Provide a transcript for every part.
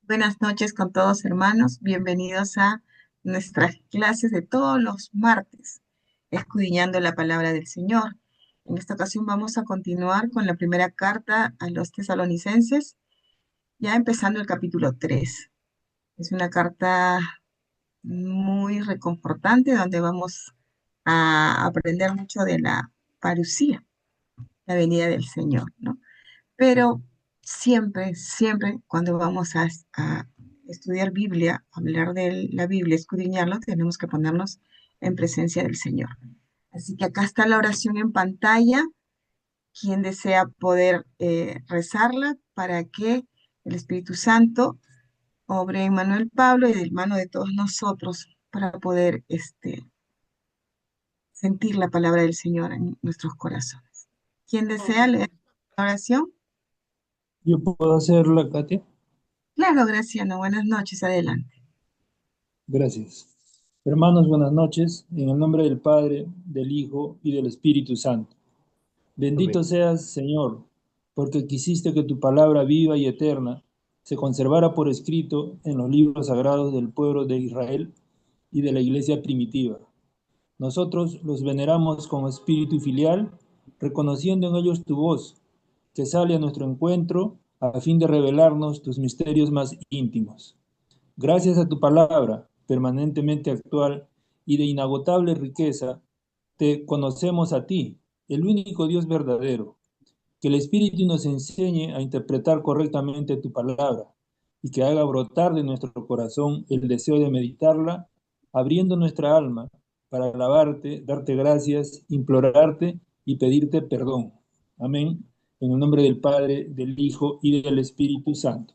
Buenas noches con todos hermanos, bienvenidos a nuestras clases de todos los martes, escudriñando la palabra del Señor. En esta ocasión vamos a continuar con la primera carta a los tesalonicenses, ya empezando el capítulo 3. Es una carta muy reconfortante donde vamos a aprender mucho de la parusía, la venida del Señor, ¿no? Pero siempre, cuando vamos a estudiar Biblia, hablar de la Biblia, escudriñarlo, tenemos que ponernos en presencia del Señor. Así que acá está la oración en pantalla. Quien desea poder rezarla para que el Espíritu Santo obre en Manuel Pablo y de mano de todos nosotros para poder sentir la palabra del Señor en nuestros corazones. ¿Quién desea leer la oración? Yo puedo hacerla, Katia. Claro, Graciano, buenas noches, adelante. Gracias. Hermanos, buenas noches. En el nombre del Padre, del Hijo y del Espíritu Santo. Bendito Amén. seas, Señor, porque quisiste que tu palabra viva y eterna se conservara por escrito en los libros sagrados del pueblo de Israel y de la iglesia primitiva. Nosotros los veneramos con espíritu filial, reconociendo en ellos tu voz, que sale a nuestro encuentro a fin de revelarnos tus misterios más íntimos. Gracias a tu palabra, permanentemente actual y de inagotable riqueza, te conocemos a ti, el único Dios verdadero. Que el Espíritu nos enseñe a interpretar correctamente tu palabra y que haga brotar de nuestro corazón el deseo de meditarla, abriendo nuestra alma para alabarte, darte gracias, implorarte y pedirte perdón. Amén. En el nombre del Padre, del Hijo y del Espíritu Santo.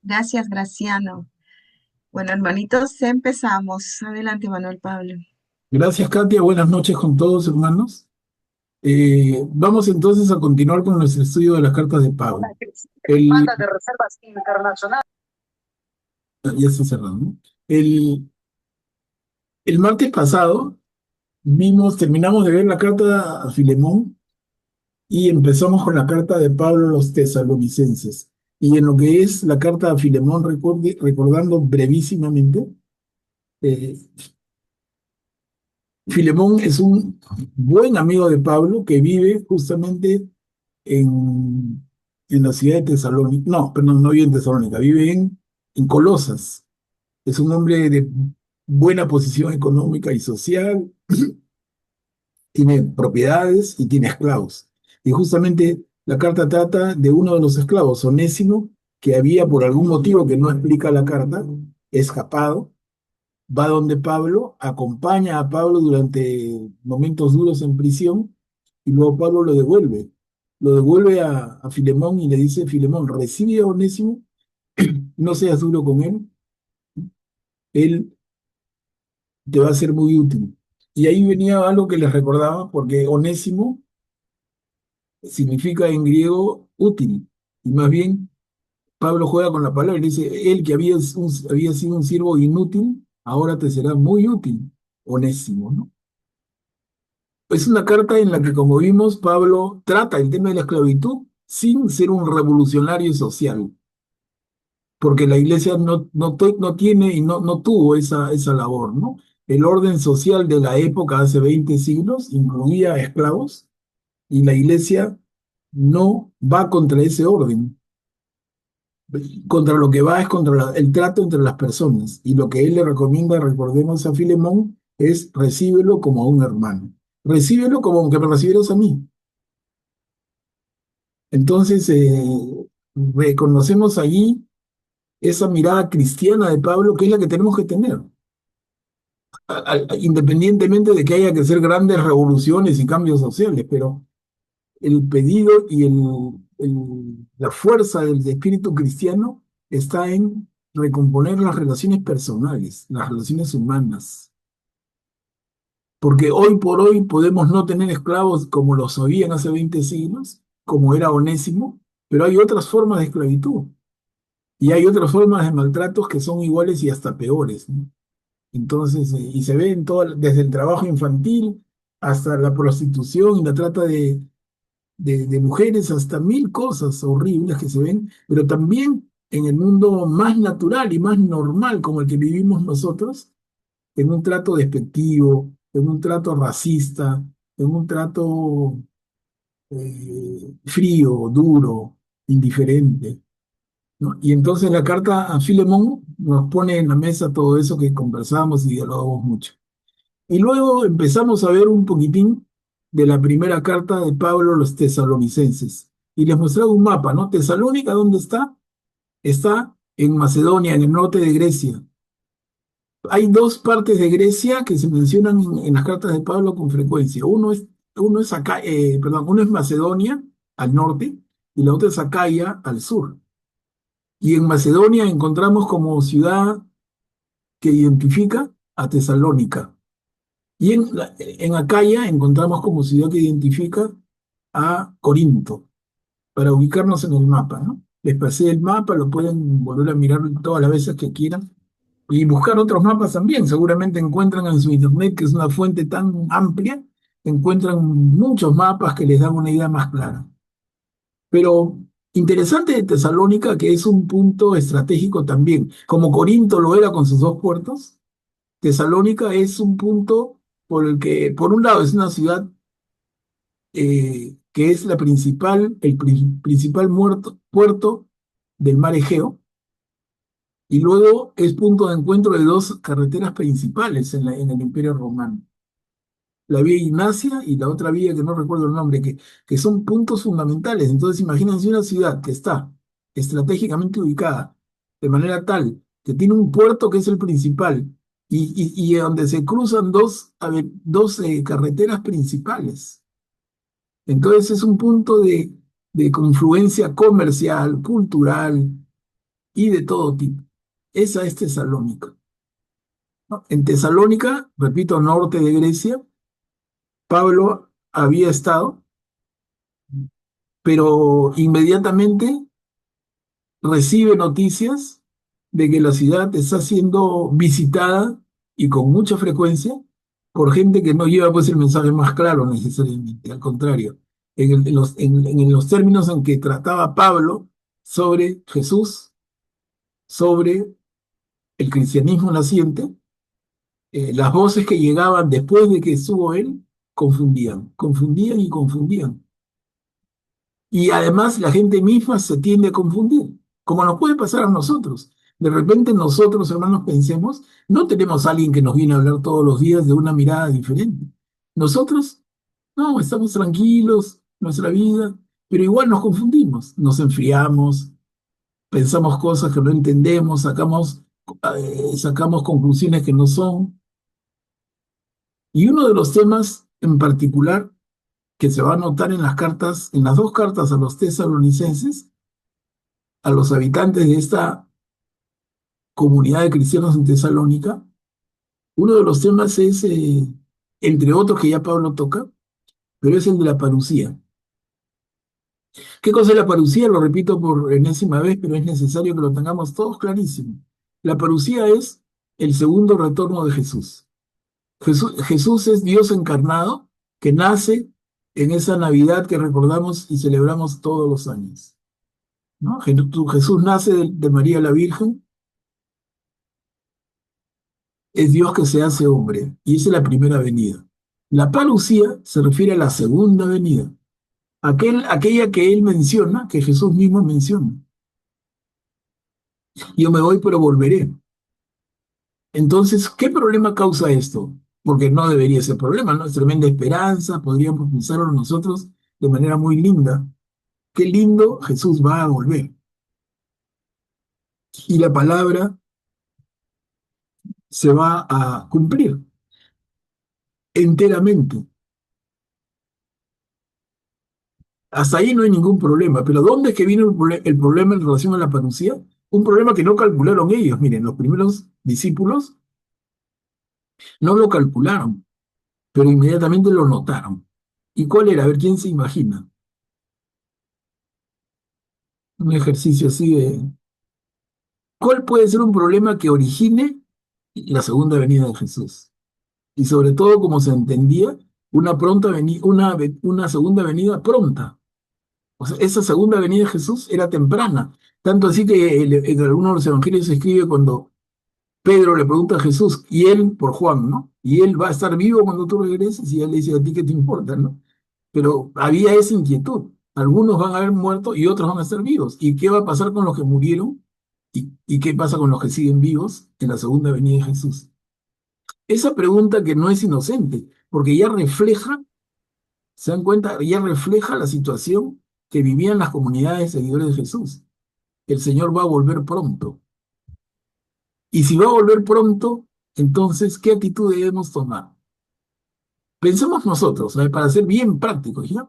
Gracias, Graciano. Bueno, hermanitos, empezamos. Adelante, Manuel Pablo. Gracias, Katia. Buenas noches con todos, hermanos. Vamos entonces a continuar con nuestro estudio de las cartas de Pablo. Banda de Reservas Internacionales. Ya está cerrado, ¿no? El martes pasado terminamos de ver la carta a Filemón y empezamos con la carta de Pablo a los tesalonicenses. Y en lo que es la carta a Filemón, recordando brevísimamente, eh, Filemón es un buen amigo de Pablo que vive justamente en la ciudad de Tesalónica. No, perdón, no vive en Tesalónica, vive en Colosas. Es un hombre de buena posición económica y social, tiene propiedades y tiene esclavos. Y justamente la carta trata de uno de los esclavos, Onésimo, que había por algún motivo que no explica la carta, escapado, va donde Pablo, acompaña a Pablo durante momentos duros en prisión y luego Pablo lo devuelve. Lo devuelve a Filemón y le dice, Filemón, recibe a Onésimo, no seas duro con él te va a ser muy útil. Y ahí venía algo que les recordaba, porque Onésimo significa en griego útil, y más bien Pablo juega con la palabra y dice, él que había sido un siervo inútil, ahora te será muy útil, Onésimo, ¿no? Es una carta en la que, como vimos, Pablo trata el tema de la esclavitud sin ser un revolucionario social, porque la iglesia no tiene y no tuvo esa labor, ¿no? El orden social de la época, hace 20 siglos, incluía esclavos y la iglesia no va contra ese orden. Contra lo que va es contra el trato entre las personas. Y lo que él le recomienda, recordemos a Filemón, es recíbelo como a un hermano. Recíbelo como aunque me recibieras a mí. Entonces, reconocemos allí esa mirada cristiana de Pablo, que es la que tenemos que tener, independientemente de que haya que hacer grandes revoluciones y cambios sociales, pero el pedido y la fuerza del espíritu cristiano está en recomponer las relaciones personales, las relaciones humanas. Porque hoy por hoy podemos no tener esclavos como los habían hace 20 siglos, como era Onésimo, pero hay otras formas de esclavitud. Y hay otras formas de maltratos que son iguales y hasta peores, ¿no? Entonces, y se ve en todo, desde el trabajo infantil hasta la prostitución y la trata de mujeres, hasta mil cosas horribles que se ven, pero también en el mundo más natural y más normal como el que vivimos nosotros, en un trato despectivo, en un trato racista, en un trato frío, duro, indiferente, ¿no? Y entonces la carta a Filemón nos pone en la mesa todo eso que conversamos y dialogamos mucho. Y luego empezamos a ver un poquitín de la primera carta de Pablo a los tesalonicenses. Y les mostraba un mapa, ¿no? Tesalónica, ¿dónde está? Está en Macedonia, en el norte de Grecia. Hay dos partes de Grecia que se mencionan en las cartas de Pablo con frecuencia. Uno es acá, perdón, uno es Macedonia al norte y la otra es Acaya al sur. Y en Macedonia encontramos como ciudad que identifica a Tesalónica. Y en Acaya encontramos como ciudad que identifica a Corinto, para ubicarnos en el mapa, ¿no? Les pasé el mapa, lo pueden volver a mirar todas las veces que quieran y buscar otros mapas también. Seguramente encuentran en su internet, que es una fuente tan amplia, encuentran muchos mapas que les dan una idea más clara. Pero interesante de Tesalónica, que es un punto estratégico también, como Corinto lo era con sus dos puertos. Tesalónica es un punto por el que, por un lado, es una ciudad que es la principal, principal puerto del mar Egeo, y luego es punto de encuentro de dos carreteras principales en el Imperio Romano. La vía Ignacia y la otra vía que no recuerdo el nombre, que son puntos fundamentales. Entonces, imagínense una ciudad que está estratégicamente ubicada de manera tal que tiene un puerto que es el principal y donde se cruzan dos carreteras principales. Entonces, es un punto de confluencia comercial, cultural y de todo tipo. Esa es Tesalónica, ¿no? En Tesalónica, repito, norte de Grecia, Pablo había estado, pero inmediatamente recibe noticias de que la ciudad está siendo visitada y con mucha frecuencia por gente que no lleva pues el mensaje más claro necesariamente, al contrario, en los términos en que trataba Pablo sobre Jesús, sobre el cristianismo naciente, las voces que llegaban después de que estuvo él confundían, confundían y confundían. Y además la gente misma se tiende a confundir, como nos puede pasar a nosotros. De repente nosotros, hermanos, pensemos, no tenemos a alguien que nos viene a hablar todos los días de una mirada diferente. Nosotros, no, estamos tranquilos, nuestra vida, pero igual nos confundimos, nos enfriamos, pensamos cosas que no entendemos, sacamos conclusiones que no son. Y uno de los temas en particular que se va a notar en las cartas, en las dos cartas a los tesalonicenses, a los habitantes de esta comunidad de cristianos en Tesalónica, uno de los temas es, entre otros que ya Pablo toca, pero es el de la parucía. ¿Qué cosa es la parucía? Lo repito por enésima vez, pero es necesario que lo tengamos todos clarísimo. La parucía es el segundo retorno de Jesús. Jesús es Dios encarnado que nace en esa Navidad que recordamos y celebramos todos los años, ¿no? Jesús nace de María la Virgen, es Dios que se hace hombre, y esa es la primera venida. La parucía se refiere a la segunda venida, aquella que él menciona, que Jesús mismo menciona. Yo me voy, pero volveré. Entonces, ¿qué problema causa esto? Porque no debería ser problema, ¿no? Es tremenda esperanza, podríamos pensarlo nosotros de manera muy linda. Qué lindo, Jesús va a volver. Y la palabra se va a cumplir enteramente. Hasta ahí no hay ningún problema. Pero ¿dónde es que viene el problema en relación a la parucía? Un problema que no calcularon ellos. Miren, los primeros discípulos no lo calcularon, pero inmediatamente lo notaron. ¿Y cuál era? A ver, ¿quién se imagina? Un ejercicio así de... ¿Cuál puede ser un problema que origine la segunda venida de Jesús? Y sobre todo, como se entendía, una segunda venida pronta. O sea, esa segunda venida de Jesús era temprana. Tanto así que en algunos de los evangelios se escribe cuando Pedro le pregunta a Jesús, y él, por Juan, ¿no? Y él va a estar vivo cuando tú regreses, y él le dice, ¿a ti qué te importa, no? Pero había esa inquietud. Algunos van a haber muerto y otros van a estar vivos. ¿Y qué va a pasar con los que murieron? ¿Y qué pasa con los que siguen vivos en la segunda venida de Jesús? Esa pregunta que no es inocente, porque ya refleja, se dan cuenta, ya refleja la situación que vivían las comunidades seguidores de Jesús. El Señor va a volver pronto. Y si va a volver pronto, entonces, ¿qué actitud debemos tomar? Pensemos nosotros, para ser bien prácticos, ¿ya?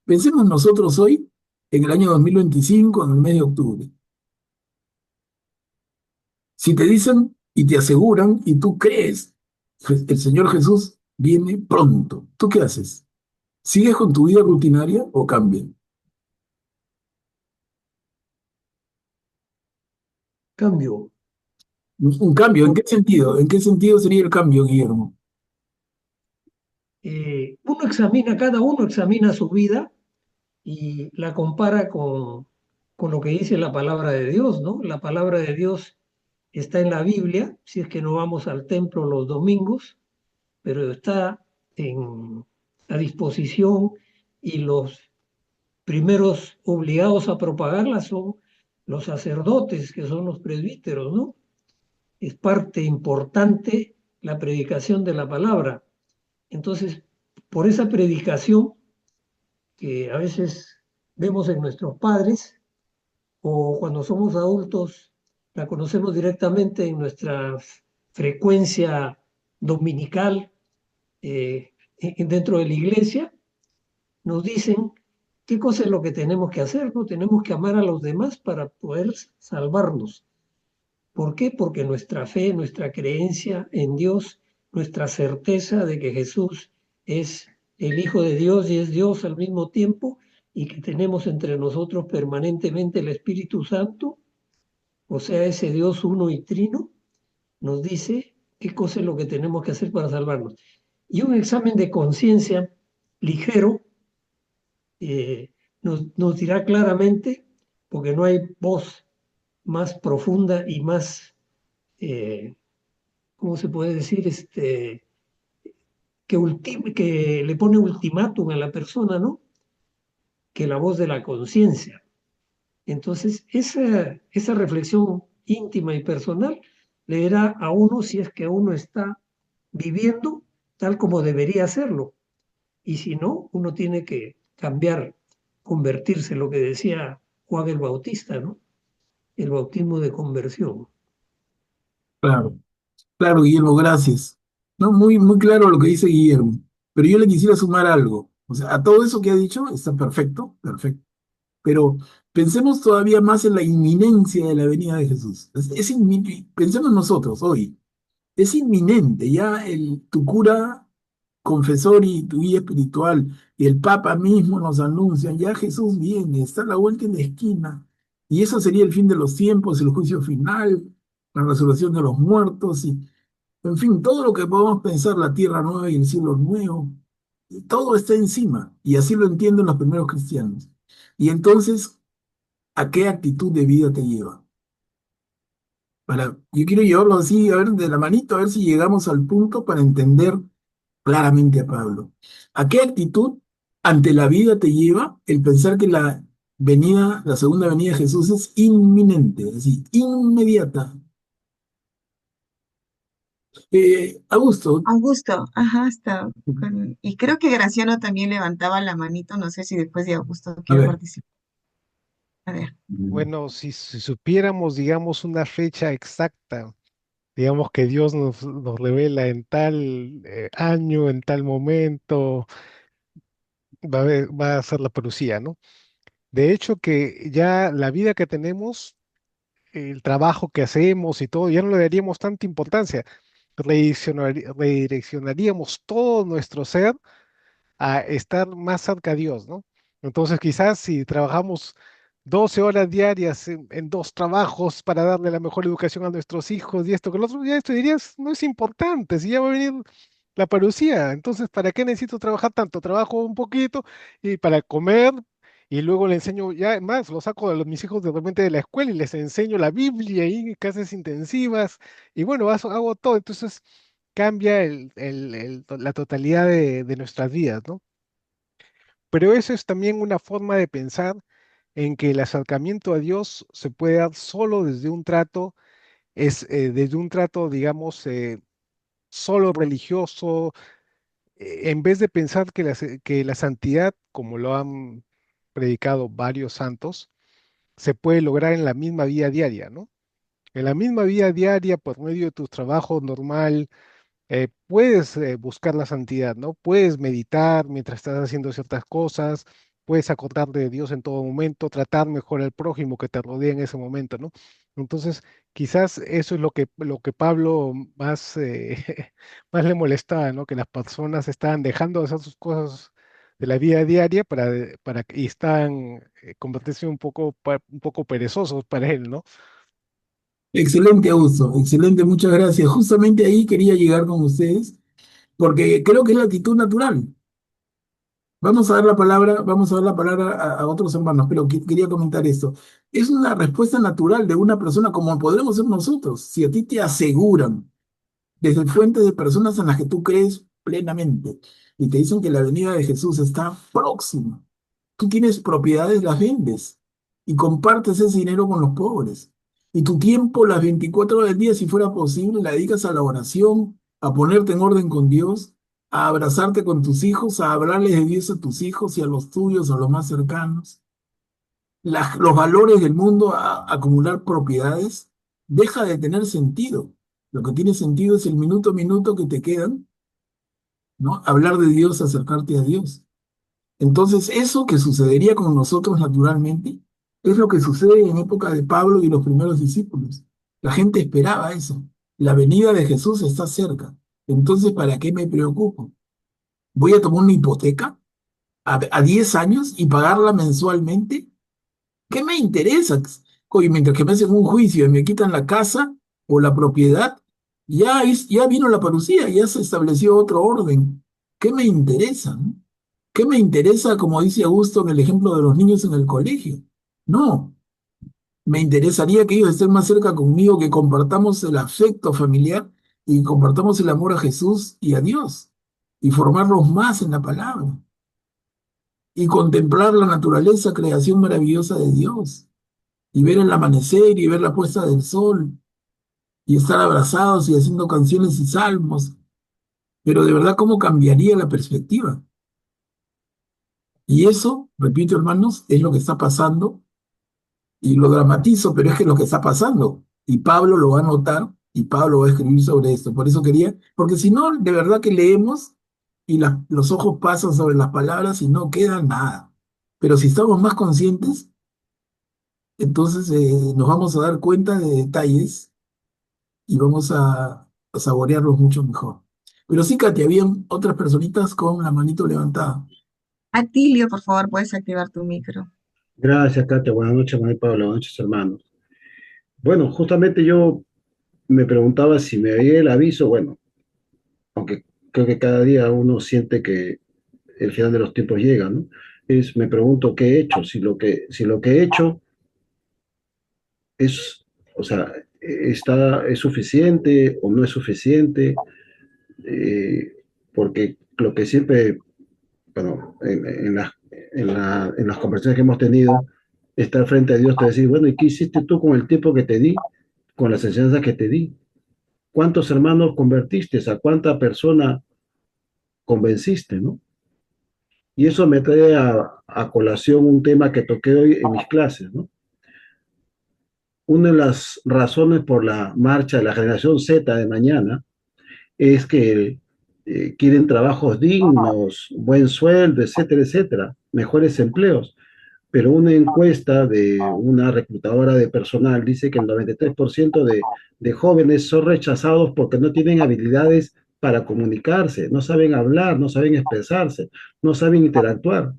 Pensemos nosotros hoy, en el año 2025, en el mes de octubre. Si te dicen y te aseguran y tú crees que el Señor Jesús viene pronto, ¿tú qué haces? ¿Sigues con tu vida rutinaria o cambias? Cambio. Un cambio, ¿en qué sentido? ¿En qué sentido sería el cambio, Guillermo? Cada uno examina su vida y la compara con lo que dice la palabra de Dios, ¿no? La palabra de Dios está en la Biblia, si es que no vamos al templo los domingos, pero está a disposición y los primeros obligados a propagarla son los sacerdotes, que son los presbíteros, ¿no? Es parte importante la predicación de la palabra. Entonces, por esa predicación que a veces vemos en nuestros padres o cuando somos adultos, la conocemos directamente en nuestra frecuencia dominical dentro de la iglesia, nos dicen qué cosa es lo que tenemos que hacer, ¿no? Tenemos que amar a los demás para poder salvarnos. ¿Por qué? Porque nuestra fe, nuestra creencia en Dios, nuestra certeza de que Jesús es el Hijo de Dios y es Dios al mismo tiempo, y que tenemos entre nosotros permanentemente el Espíritu Santo, o sea, ese Dios uno y trino, nos dice qué cosa es lo que tenemos que hacer para salvarnos. Y un examen de conciencia ligero nos dirá claramente, porque no hay voz más profunda y más, ¿cómo se puede decir? Que le pone ultimátum a la persona, ¿no? Que la voz de la conciencia. Entonces, esa reflexión íntima y personal le dirá a uno si es que uno está viviendo tal como debería hacerlo. Y si no, uno tiene que cambiar, convertirse, lo que decía Juan el Bautista, ¿no? El bautismo de conversión. Claro, claro, Guillermo, gracias. No, muy, muy claro lo que dice Guillermo. Pero yo le quisiera sumar algo. O sea, a todo eso que ha dicho está perfecto, perfecto. Pero pensemos todavía más en la inminencia de la venida de Jesús. Pensemos nosotros hoy. Es inminente, ya tu cura confesor y tu guía espiritual y el Papa mismo nos anuncian, ya Jesús viene, está a la vuelta en la esquina. Y eso sería el fin de los tiempos, el juicio final, la resurrección de los muertos y, en fin, todo lo que podemos pensar, la tierra nueva y el cielo nuevo, todo está encima. Y así lo entienden los primeros cristianos. Y entonces, ¿a qué actitud de vida te lleva? Yo quiero llevarlo así, a ver, de la manito, a ver si llegamos al punto para entender claramente a Pablo. ¿A qué actitud ante la vida te lleva el pensar que la segunda venida de Jesús es inminente, es decir, inmediata? Augusto, Augusto, ajá, y creo que Graciano también levantaba la manito, no sé si después de Augusto a quiere ver. participar. A ver. Bueno, si supiéramos, digamos, una fecha exacta, digamos que Dios nos revela en tal año, en tal momento, va a ser la parucía, ¿no? De hecho, que ya la vida que tenemos, el trabajo que hacemos y todo, ya no le daríamos tanta importancia. Redireccionaríamos todo nuestro ser a estar más cerca a Dios, ¿no? Entonces, quizás si trabajamos 12 horas diarias en dos trabajos para darle la mejor educación a nuestros hijos y esto que lo otro, ya esto dirías, no es importante, si ya va a venir la parucía, entonces, ¿para qué necesito trabajar tanto? Trabajo un poquito y para comer y luego le enseño, ya más, lo saco a mis hijos de repente de la escuela y les enseño la Biblia y clases intensivas, y bueno, hago todo, entonces cambia la totalidad de nuestras vidas, ¿no? Pero eso es también una forma de pensar en que el acercamiento a Dios se puede dar solo desde un trato, desde un trato, digamos, solo religioso, en vez de pensar que la santidad, como lo han predicado varios santos, se puede lograr en la misma vida diaria, ¿no? En la misma vida diaria, por medio de tu trabajo normal, puedes buscar la santidad, ¿no? Puedes meditar mientras estás haciendo ciertas cosas, puedes acordarte de Dios en todo momento, tratar mejor al prójimo que te rodea en ese momento, ¿no? Entonces, quizás eso es lo que Pablo más, más le molestaba, ¿no? Que las personas estaban dejando de hacer sus cosas de la vida diaria y estaban convertirse un poco perezosos para él, ¿no? Excelente, Augusto, excelente, muchas gracias. Justamente ahí quería llegar con ustedes, porque creo que es la actitud natural. Vamos a dar la palabra a otros hermanos, pero quería comentar esto. Es una respuesta natural de una persona como podremos ser nosotros. Si a ti te aseguran desde fuentes de personas en las que tú crees plenamente y te dicen que la venida de Jesús está próxima, tú tienes propiedades, las vendes y compartes ese dinero con los pobres. Y tu tiempo, las 24 horas del día, si fuera posible, la dedicas a la oración, a ponerte en orden con Dios, a abrazarte con tus hijos, a hablarles de Dios a tus hijos y a los tuyos, a los más cercanos. Los valores del mundo, a acumular propiedades, deja de tener sentido. Lo que tiene sentido es el minuto a minuto que te quedan, ¿no? Hablar de Dios, acercarte a Dios. Entonces, eso que sucedería con nosotros naturalmente es lo que sucede en época de Pablo y los primeros discípulos. La gente esperaba eso. La venida de Jesús está cerca. Entonces, ¿para qué me preocupo? ¿Voy a tomar una hipoteca a 10 años y pagarla mensualmente? ¿Qué me interesa? Oye, mientras que me hacen un juicio y me quitan la casa o la propiedad, ya vino la parucía, ya se estableció otro orden. ¿Qué me interesa, no? ¿Qué me interesa, como dice Augusto en el ejemplo de los niños en el colegio? No, me interesaría que ellos estén más cerca conmigo, que compartamos el afecto familiar y compartamos el amor a Jesús y a Dios y formarlos más en la palabra y contemplar la naturaleza, creación maravillosa de Dios y ver el amanecer y ver la puesta del sol y estar abrazados y haciendo canciones y salmos. Pero de verdad, ¿cómo cambiaría la perspectiva? Y eso, repito, hermanos, es lo que está pasando y lo dramatizo, pero es que es lo que está pasando. Y Pablo lo va a notar y Pablo va a escribir sobre esto. Por eso quería, porque si no, de verdad que leemos y los ojos pasan sobre las palabras y no queda nada. Pero si estamos más conscientes, entonces nos vamos a dar cuenta de detalles y vamos a saborearlos mucho mejor. Pero sí, Katy, habían otras personitas con la manito levantada. Atilio, por favor, puedes activar tu micro. Gracias, Katia. Buenas noches, Manuel Pablo. Buenas noches, hermanos. Bueno, justamente yo me preguntaba si me veía el aviso. Bueno, aunque creo que cada día uno siente que el final de los tiempos llega, ¿no? Me pregunto qué he hecho, si lo que he hecho es, o sea, es suficiente o no es suficiente, eh, porque lo que siempre, bueno, en las conversaciones que hemos tenido, estar frente a Dios te decir, bueno, ¿y qué hiciste tú con el tiempo que te di, con las enseñanzas que te di? ¿Cuántos hermanos convertiste? ¿A cuánta persona convenciste, no? Y eso me trae a colación un tema que toqué hoy en mis clases, ¿no? Una de las razones por la marcha de la generación Z de mañana es que quieren trabajos dignos, buen sueldo, etcétera, etcétera, mejores empleos. Pero una encuesta de una reclutadora de personal dice que el 93% de jóvenes son rechazados porque no tienen habilidades para comunicarse, no saben hablar, no saben expresarse, no saben interactuar.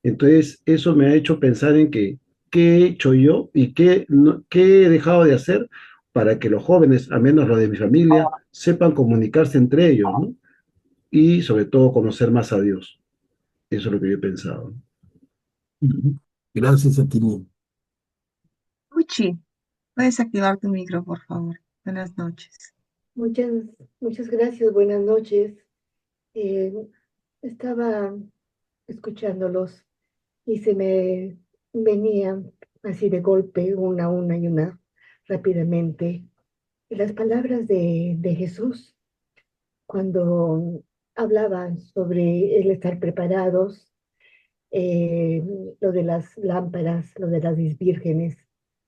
Entonces, eso me ha hecho pensar en que qué he hecho yo y qué he dejado de hacer para que los jóvenes, al menos los de mi familia, sepan comunicarse entre ellos, ¿no? Y sobre todo conocer más a Dios. Eso es lo que yo he pensado. Gracias a ti, Leo. Uchi, puedes activar tu micro, por favor. Buenas noches. Muchas, muchas gracias, buenas noches. Eh, Estaba escuchándolos y se me venían así de golpe, una y una, rápidamente, las palabras de Jesús cuando hablaban sobre el estar preparados, eh, lo de las lámparas, lo de las vírgenes.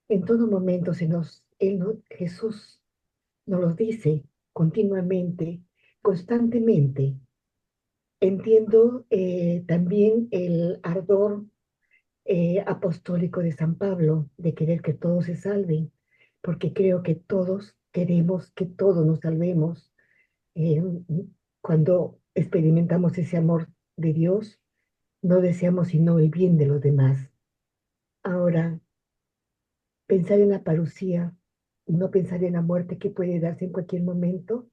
En todo momento Jesús nos los dice continuamente, constantemente. Entiendo también el ardor apostólico de San Pablo de querer que todos se salven, porque creo que todos queremos que todos nos salvemos. Eh, Cuando experimentamos ese amor de Dios, no deseamos sino el bien de los demás. Ahora, pensar en la parucía y no pensar en la muerte que puede darse en cualquier momento,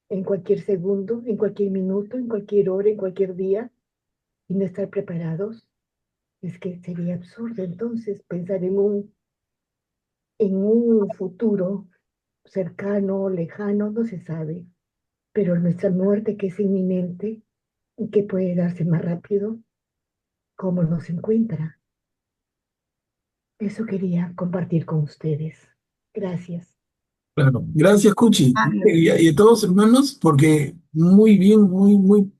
en cualquier segundo, en cualquier minuto, en cualquier hora, en cualquier día, y no estar preparados, es que sería absurdo entonces pensar en un futuro cercano, lejano, no se sabe, pero nuestra muerte que es inminente y que puede darse más rápido, ¿cómo nos encuentra? Eso quería compartir con ustedes. Gracias. Claro. Gracias, Cuchi. Pablo, Y a todos, hermanos, porque muy bien, muy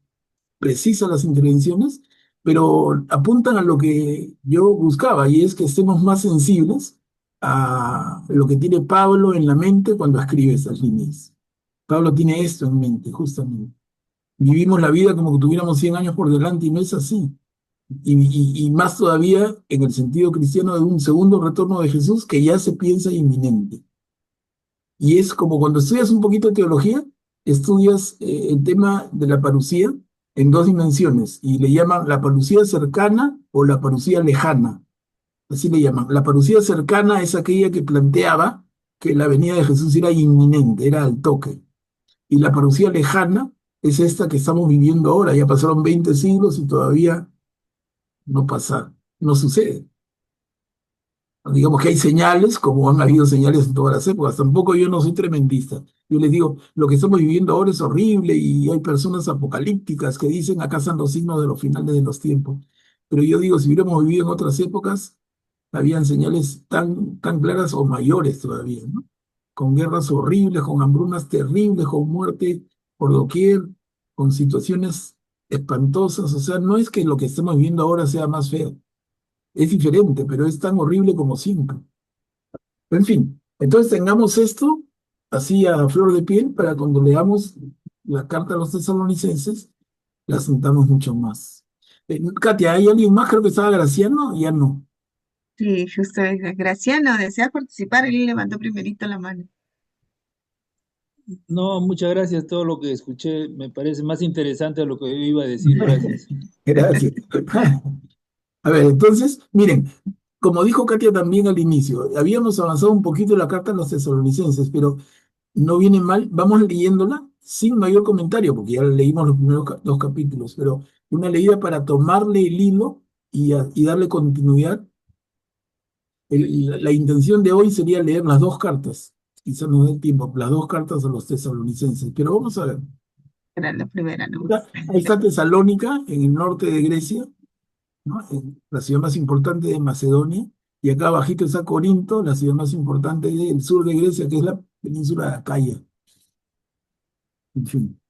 precisas las intervenciones, pero apuntan a lo que yo buscaba, y es que estemos más sensibles a lo que tiene Pablo en la mente cuando escribe esas líneas. Pablo tiene esto en mente, justamente. Vivimos la vida como que tuviéramos 100 años por delante y no es así. Y más todavía en el sentido cristiano de un segundo retorno de Jesús que ya se piensa inminente. Y es como cuando estudias un poquito de teología, estudias el tema de la parucía en dos dimensiones y le llaman la parucía cercana o la parucía lejana. Así le llaman. La parucía cercana es aquella que planteaba que la venida de Jesús era inminente, era al toque. Y la parucía lejana es esta que estamos viviendo ahora. Ya pasaron 20 siglos y todavía no pasa, no sucede. Digamos que hay señales, como han habido señales en todas las épocas. Tampoco yo no soy tremendista. Yo les digo, lo que estamos viviendo ahora es horrible y hay personas apocalípticas que dicen acá están los signos de los finales de los tiempos. Pero yo digo, si hubiéramos vivido en otras épocas, habían señales tan claras o mayores todavía, ¿no? Con guerras horribles, con hambrunas terribles, con muerte por doquier, con situaciones espantosas. O sea, no es que lo que estamos viviendo ahora sea más feo, es diferente, pero es tan horrible como siempre. En fin, entonces tengamos esto así a flor de piel para cuando leamos la carta a los tesalonicenses, la sentamos mucho más. Katia, ¿hay alguien más? Creo que estaba Graciano, ya no. sí, justo, Graciano, ¿deseas participar? Él levantó primerito la mano. No, muchas gracias. Todo lo que escuché me parece más interesante de lo que yo iba a decir. Gracias. Gracias. A ver, entonces, miren, como dijo Katia también al inicio, habíamos avanzado un poquito en la carta a los tesalonicenses, pero no viene mal, vamos leyéndola sin mayor comentario, porque ya leímos los primeros dos capítulos, pero una leída para tomarle el hilo y darle continuidad. La intención de hoy sería leer las dos cartas, quizás nos dé tiempo, las dos cartas a los tesalonicenses, pero vamos a ver. Era la primera, ¿no? Ahí está Tesalónica, en el norte de Grecia, ¿no? En la ciudad más importante de Macedonia, y acá abajito está Corinto, la ciudad más importante del sur de Grecia, que es la península de Acaya. En fin,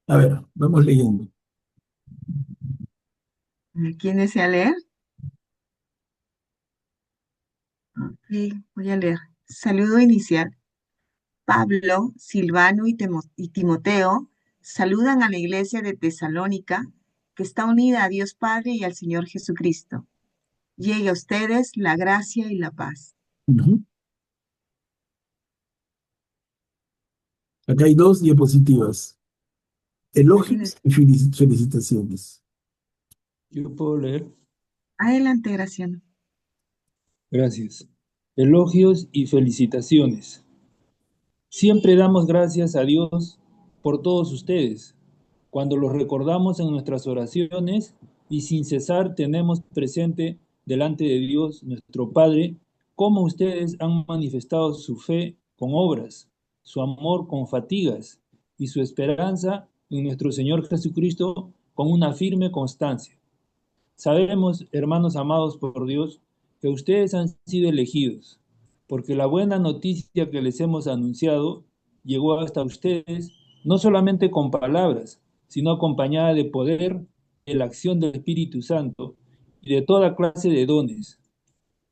a ver, vamos leyendo. ¿Quién desea leer? Ok, voy a leer. Saludo inicial. Pablo, Silvano y Timoteo saludan a la iglesia de Tesalónica, que está unida a Dios Padre y al Señor Jesucristo. Llegue a ustedes la gracia y la paz. Ujú. Acá hay dos diapositivas, ¿Quién tiene? elogios y felicitaciones. Yo puedo leer. Adelante, Graciano. Gracias. Elogios y felicitaciones. Siempre damos gracias a Dios por todos ustedes. Cuando los recordamos en nuestras oraciones, y sin cesar tenemos presente delante de Dios nuestro Padre cómo ustedes han manifestado su fe con obras, su amor con fatigas y su esperanza en nuestro Señor Jesucristo con una firme constancia. Sabemos, hermanos amados por Dios, que ustedes han sido elegidos, porque la buena noticia que les hemos anunciado llegó hasta ustedes no solamente con palabras, sino acompañada de poder, de la acción del Espíritu Santo y de toda clase de dones.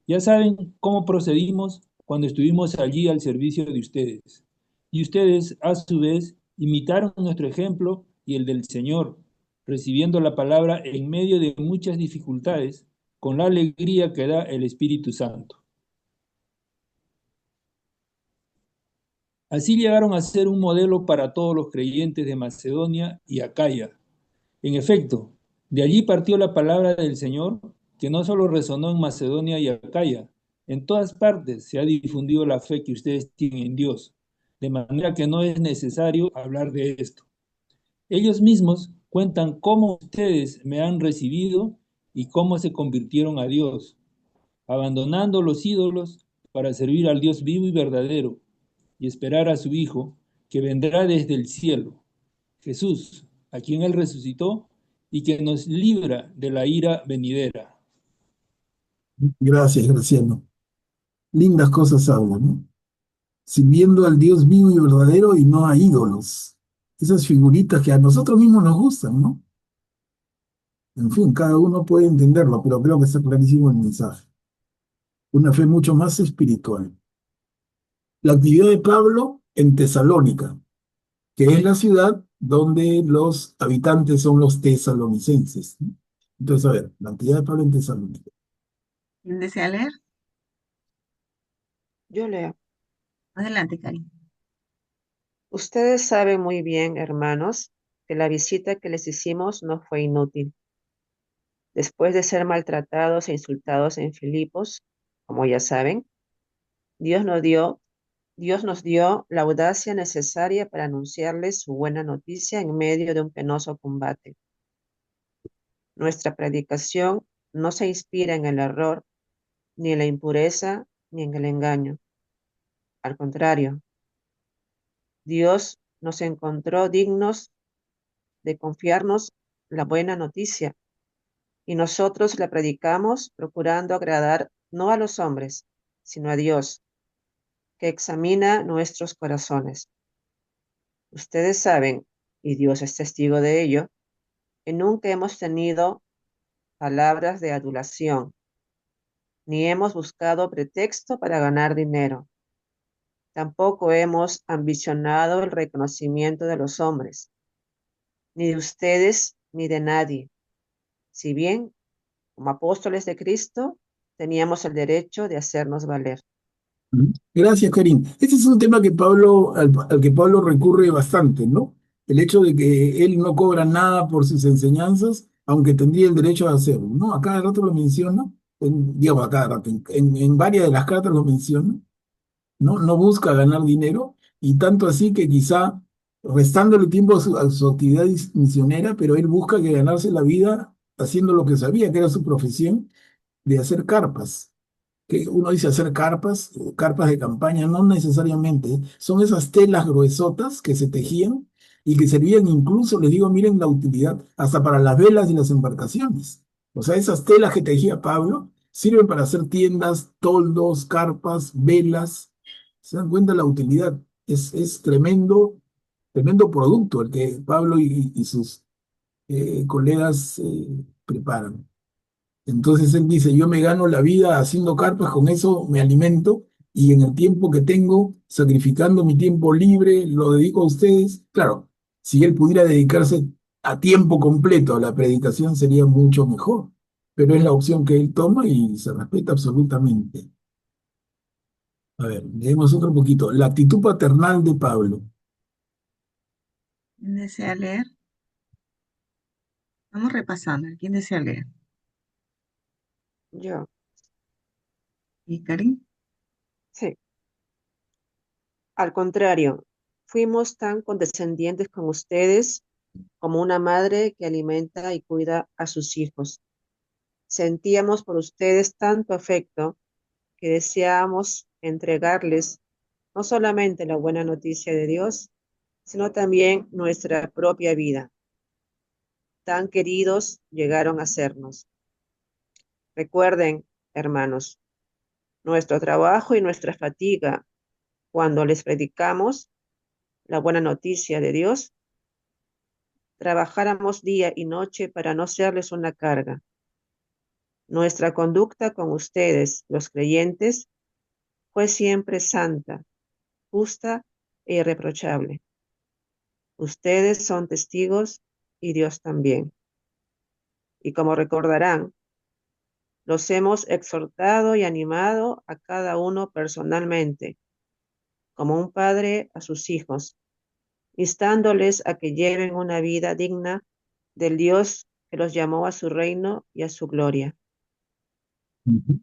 Ya saben cómo procedimos cuando estuvimos allí al servicio de ustedes. Y ustedes, a su vez, imitaron nuestro ejemplo y el del Señor, recibiendo la palabra en medio de muchas dificultades, con la alegría que da el Espíritu Santo. Así llegaron a ser un modelo para todos los creyentes de Macedonia y Acaya. En efecto, de allí partió la palabra del Señor, que no solo resonó en Macedonia y Acaya, en todas partes se ha difundido la fe que ustedes tienen en Dios, de manera que no es necesario hablar de esto. Ellos mismos cuentan cómo ustedes me han recibido y cómo se convirtieron a Dios, abandonando los ídolos para servir al Dios vivo y verdadero y esperar a su Hijo, que vendrá desde el cielo, Jesús, a quien Él resucitó y que nos libra de la ira venidera. Gracias, Graciano. Lindas cosas hablan, ¿no? Sirviendo al Dios vivo y verdadero y no a ídolos. Esas figuritas que a nosotros mismos nos gustan, ¿no? En fin, cada uno puede entenderlo, pero creo que está clarísimo el mensaje. Una fe mucho más espiritual. La actividad de Pablo en Tesalónica, que es la ciudad donde los habitantes son los tesalonicenses, ¿no? Entonces, a ver, la actividad de Pablo en Tesalónica. ¿Quién desea leer? Yo leo. Adelante, Cari. Ustedes saben muy bien, hermanos, que la visita que les hicimos no fue inútil. Después de ser maltratados e insultados en Filipos, como ya saben, Dios nos dio, Dios nos dio la audacia necesaria para anunciarles su buena noticia en medio de un penoso combate. Nuestra predicación no se inspira en el error, ni en la impureza, ni en el engaño. Al contrario, Dios nos encontró dignos de confiarnos la buena noticia y nosotros la predicamos procurando agradar no a los hombres, sino a Dios, que examina nuestros corazones. Ustedes saben, y Dios es testigo de ello, que nunca hemos tenido palabras de adulación, ni hemos buscado pretexto para ganar dinero. Tampoco hemos ambicionado el reconocimiento de los hombres, ni de ustedes, ni de nadie. Si bien, como apóstoles de Cristo, teníamos el derecho de hacernos valer. Gracias, Karim. Este es un tema que al que Pablo recurre bastante, ¿no? El hecho de que él no cobra nada por sus enseñanzas, aunque tendría el derecho de hacerlo, ¿no? A cada rato lo menciona, digamos, a cada rato, en varias de las cartas lo menciona, ¿no? No busca ganar dinero, y tanto así que quizá restándole tiempo a su actividad misionera, pero él busca que ganarse la vida haciendo lo que sabía, que era su profesión, de hacer carpas, que uno dice hacer carpas, carpas de campaña, no necesariamente, son esas telas gruesotas que se tejían y que servían incluso, les digo, miren la utilidad, hasta para las velas y las embarcaciones. O sea, esas telas que tejía Pablo sirven para hacer tiendas, toldos, carpas, velas. ¿Se dan cuenta la utilidad? Es tremendo, tremendo producto el que Pablo y sus colegas preparan. Entonces él dice, yo me gano la vida haciendo carpas, con eso me alimento y en el tiempo que tengo, sacrificando mi tiempo libre, lo dedico a ustedes. Claro, si él pudiera dedicarse a tiempo completo a la predicación sería mucho mejor, pero es la opción que él toma y se respeta absolutamente. A ver, leemos otro poquito. La actitud paternal de Pablo. ¿Quién desea leer? Vamos repasando. ¿Quién desea leer? Yo, ¿Y Karim? sí. Al contrario, fuimos tan condescendientes con ustedes como una madre que alimenta y cuida a sus hijos. Sentíamos por ustedes tanto afecto que deseábamos entregarles no solamente la buena noticia de Dios, sino también nuestra propia vida. Tan queridos llegaron a sernos. Recuerden, hermanos, nuestro trabajo y nuestra fatiga cuando les predicamos la buena noticia de Dios. Trabajáramos día y noche para no serles una carga. Nuestra conducta con ustedes, los creyentes, fue siempre santa, justa e irreprochable. Ustedes son testigos y Dios también. Y como recordarán, los hemos exhortado y animado a cada uno personalmente, como un padre a sus hijos, instándoles a que lleven una vida digna del Dios que los llamó a su reino y a su gloria. Ujú.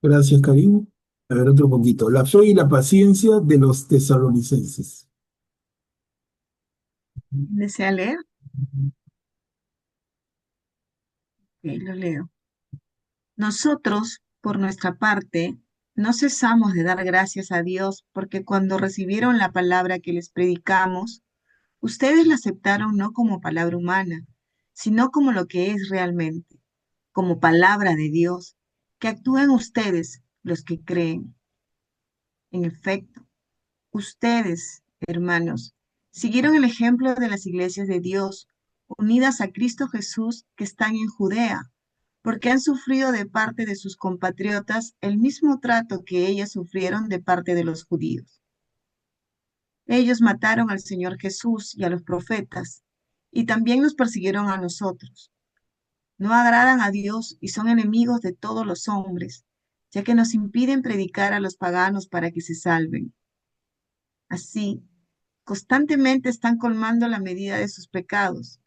Gracias, Karim. A ver, otro poquito. La fe y la paciencia de los tesalonicenses. ¿Desea leer? Ok, lo leo. Nosotros, por nuestra parte, no cesamos de dar gracias a Dios porque cuando recibieron la palabra que les predicamos, ustedes la aceptaron no como palabra humana, sino como lo que es realmente, como palabra de Dios, que actúa en ustedes, los que creen. En efecto, ustedes, hermanos, siguieron el ejemplo de las iglesias de Dios, unidas a Cristo Jesús, que están en Judea, porque han sufrido de parte de sus compatriotas el mismo trato que ellas sufrieron de parte de los judíos. Ellos mataron al Señor Jesús y a los profetas, y también nos persiguieron a nosotros. No agradan a Dios y son enemigos de todos los hombres, ya que nos impiden predicar a los paganos para que se salven. Así, constantemente están colmando la medida de sus pecados,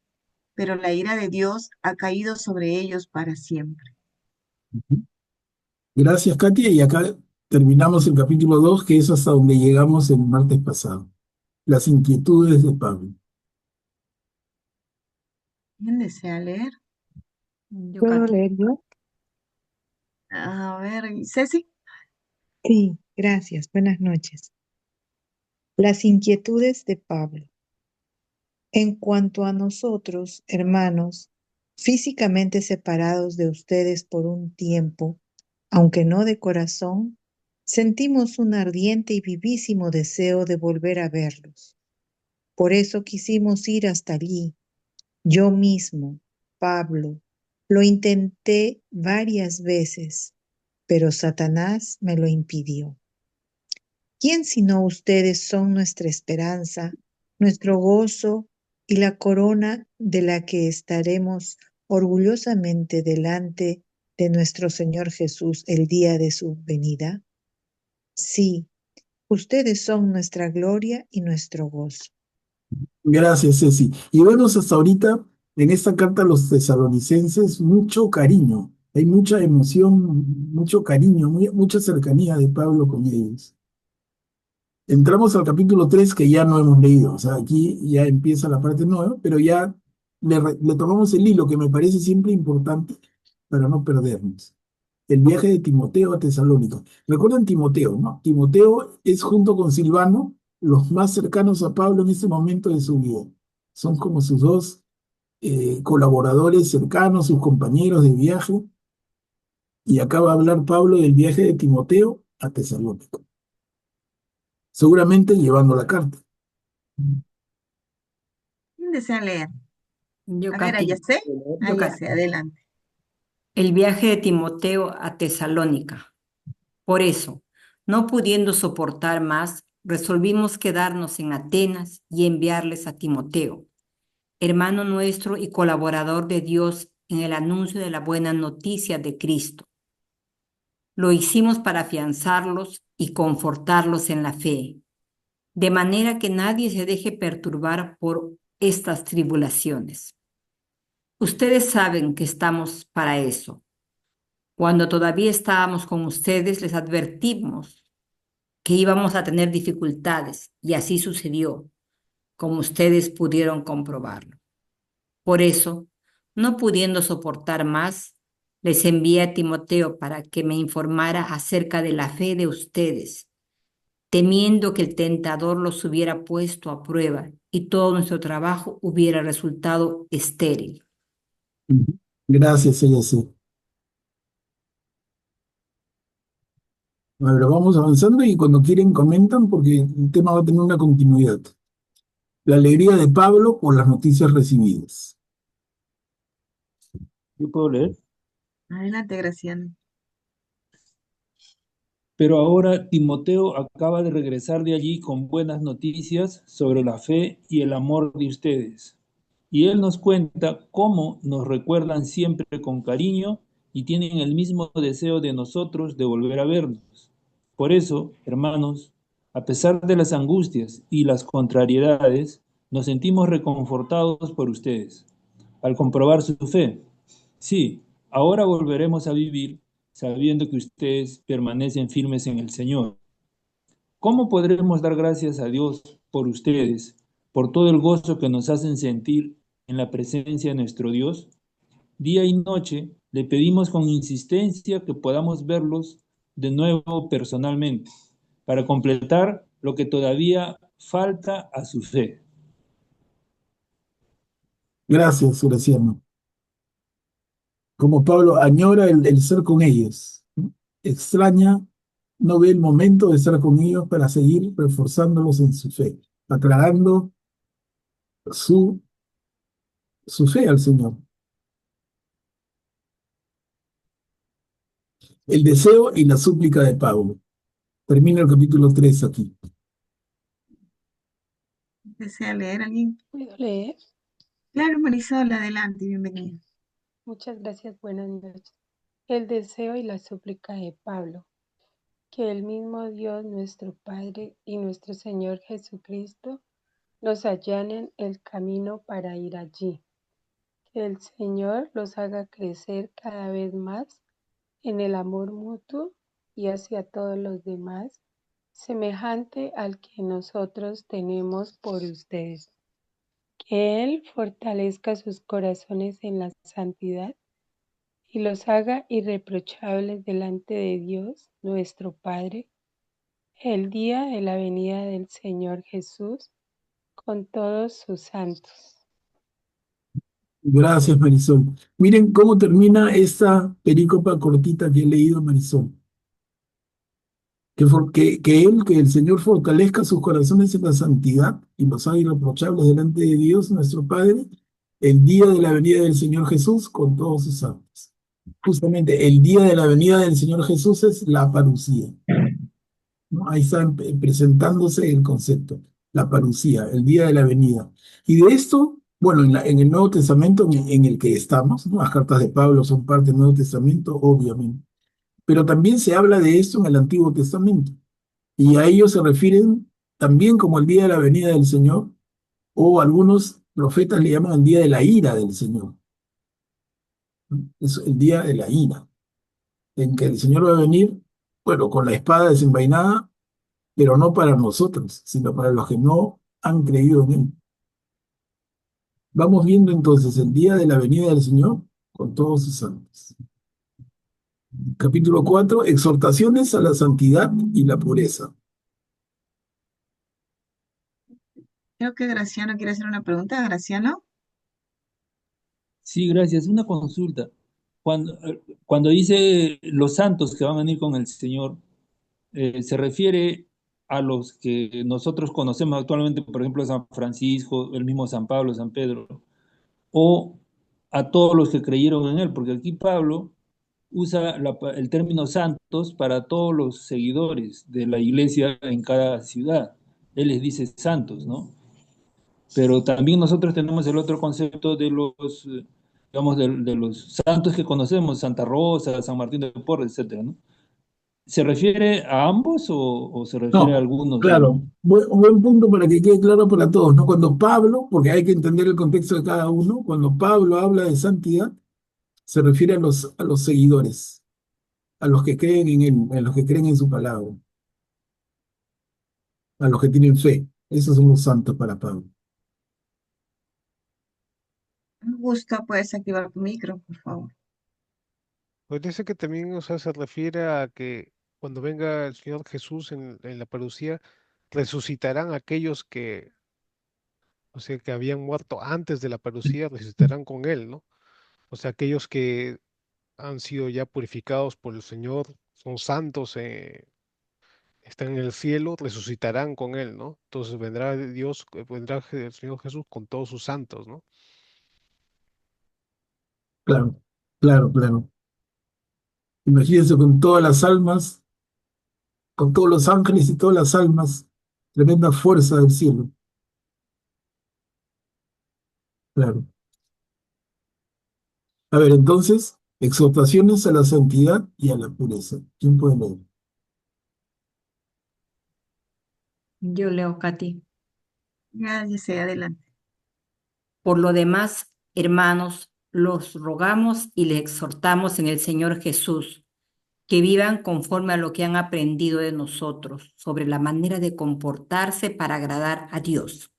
pero la ira de Dios ha caído sobre ellos para siempre. Gracias, Katia. Y acá terminamos el capítulo 2, que es hasta donde llegamos el martes pasado. Las inquietudes de Pablo. ¿Quién desea leer? Yo, ¿Puedo Katy. leer yo? A ver, Ceci. Sí, gracias. Buenas noches. Las inquietudes de Pablo. En cuanto a nosotros, hermanos, físicamente separados de ustedes por un tiempo, aunque no de corazón, sentimos un ardiente y vivísimo deseo de volver a verlos. Por eso quisimos ir hasta allí. Yo mismo, Pablo, lo intenté varias veces, pero Satanás me lo impidió. ¿Quién sino ustedes son nuestra esperanza, nuestro gozo y la corona de la que estaremos orgullosamente delante de nuestro Señor Jesús el día de su venida? Sí, ustedes son nuestra gloria y nuestro gozo. Gracias, Ceci. Y vemos hasta ahorita en esta carta a los tesalonicenses mucho cariño. Hay mucha emoción, mucho cariño, mucha cercanía de Pablo con ellos. Entramos al capítulo 3 que ya no hemos leído. O sea, aquí ya empieza la parte nueva, pero ya le tomamos el hilo que me parece siempre importante para no perdernos. El viaje de Timoteo a Tesalónica. ¿Recuerdan Timoteo, no? Timoteo es junto con Silvano los más cercanos a Pablo en este momento de su vida. Son como sus dos colaboradores cercanos, sus compañeros de viaje. Y acá va a hablar Pablo del viaje de Timoteo a Tesalónica. Seguramente llevando la carta. ¿Quién desea leer? Yo, A ver, Katy. Ayase. Yo, Ayase, Katy. adelante. El viaje de Timoteo a Tesalónica. Por eso, no pudiendo soportar más, resolvimos quedarnos en Atenas y enviarles a Timoteo, hermano nuestro y colaborador de Dios en el anuncio de la buena noticia de Cristo. Lo hicimos para afianzarlos y confortarlos en la fe, de manera que nadie se deje perturbar por estas tribulaciones. Ustedes saben que estamos para eso. Cuando todavía estábamos con ustedes, les advertimos que íbamos a tener dificultades, y así sucedió, como ustedes pudieron comprobarlo. Por eso, no pudiendo soportar más, les envié a Timoteo para que me informara acerca de la fe de ustedes, temiendo que el tentador los hubiera puesto a prueba y todo nuestro trabajo hubiera resultado estéril. Ujú. Gracias, ella sí. A ver, vamos avanzando y cuando quieren comentan porque el tema va a tener una continuidad. La alegría de Pablo por las noticias recibidas. Yo puedo leer. Adelante, Graciano. Pero ahora Timoteo acaba de regresar de allí con buenas noticias sobre la fe y el amor de ustedes. Y él nos cuenta cómo nos recuerdan siempre con cariño y tienen el mismo deseo de nosotros de volver a vernos. Por eso, hermanos, a pesar de las angustias y las contrariedades, nos sentimos reconfortados por ustedes al comprobar su fe. Sí, ahora volveremos a vivir sabiendo que ustedes permanecen firmes en el Señor. ¿Cómo podremos dar gracias a Dios por ustedes, por todo el gozo que nos hacen sentir en la presencia de nuestro Dios? Día y noche le pedimos con insistencia que podamos verlos de nuevo personalmente, para completar lo que todavía falta a su fe. Gracias, Graciano. Como Pablo añora el ser con ellos, ¿no? Extraña, no ve el momento de estar con ellos para seguir reforzándolos en su fe, aclarando su, su fe al Señor. El deseo y la súplica de Pablo. Termina el capítulo 3 aquí. ¿Desea leer alguien? ¿Puedo leer? Claro, Marisol, adelante, bienvenida. Muchas gracias, buenas noches. El deseo y la súplica de Pablo. Que el mismo Dios, nuestro Padre y nuestro Señor Jesucristo nos allanen el camino para ir allí. Que el Señor los haga crecer cada vez más en el amor mutuo y hacia todos los demás, semejante al que nosotros tenemos por ustedes. Que Él fortalezca sus corazones en la santidad y los haga irreprochables delante de Dios, nuestro Padre, el día de la venida del Señor Jesús con todos sus santos. Gracias, Marisol. Miren cómo termina esta perícopa cortita que he leído, Marisol. Que el Señor fortalezca sus corazones en la santidad y los haga irreprochables delante de Dios, nuestro Padre, el día de la venida del Señor Jesús con todos sus santos. Justamente el día de la venida del Señor Jesús es la parucía, ¿no? Ahí está presentándose el concepto, la parucía, el día de la venida. Y de esto, bueno, en el Nuevo Testamento en el que estamos, ¿no? Las cartas de Pablo son parte del Nuevo Testamento, obviamente. Pero también se habla de esto en el Antiguo Testamento. Y a ellos se refieren también como el día de la venida del Señor, o algunos profetas le llaman el día de la ira del Señor. Es el día de la ira, en que el Señor va a venir, bueno, con la espada desenvainada, pero no para nosotros, sino para los que no han creído en Él. Vamos viendo entonces el día de la venida del Señor con todos sus santos. Capítulo 4, exhortaciones a la santidad y la pureza. Creo que Graciano quiere hacer una pregunta. Graciano. Sí, gracias. Una consulta. Cuando dice los santos que van a venir con el Señor, se refiere a los que nosotros conocemos actualmente, por ejemplo, San Francisco, el mismo San Pablo, San Pedro, o a todos los que creyeron en él, porque aquí Pablo usa el término santos para todos los seguidores de la iglesia en cada ciudad. Él les dice santos, ¿no? Pero también nosotros tenemos el otro concepto de los, digamos, de los santos que conocemos, Santa Rosa, San Martín de Porres, etcétera, ¿no? ¿Se refiere a ambos o se refiere a No, algunos nada claro, más? un buen punto para que quede claro para todos, ¿no? Cuando Pablo, porque hay que entender el contexto de cada uno, cuando Pablo habla de santidad, se refiere a los seguidores, a los que creen en él, a los que creen en su palabra, a los que tienen fe. Esos son los santos para Pablo. Gusto, puedes activar tu micro, por favor. Pues dice que también, o sea, se refiere a que cuando venga el Señor Jesús en la parucía, resucitarán aquellos que, o sea, que habían muerto antes de la parucía, resucitarán con Él, ¿no? O sea, aquellos que han sido ya purificados por el Señor, son santos, están en el cielo, resucitarán con Él, ¿no? Entonces vendrá Dios, vendrá el Señor Jesús con todos sus santos, ¿no? Claro, claro, claro. Imagínense con todas las almas, con todos los ángeles y todas las almas, tremenda fuerza del cielo. Claro. A ver, entonces, exhortaciones a la santidad y a la pureza. ¿Quién puede leer? Yo leo, Katy. Ya, Giselle, adelante. Por lo demás, hermanos, los rogamos y les exhortamos en el Señor Jesús, que vivan conforme a lo que han aprendido de nosotros sobre la manera de comportarse para agradar a Dios.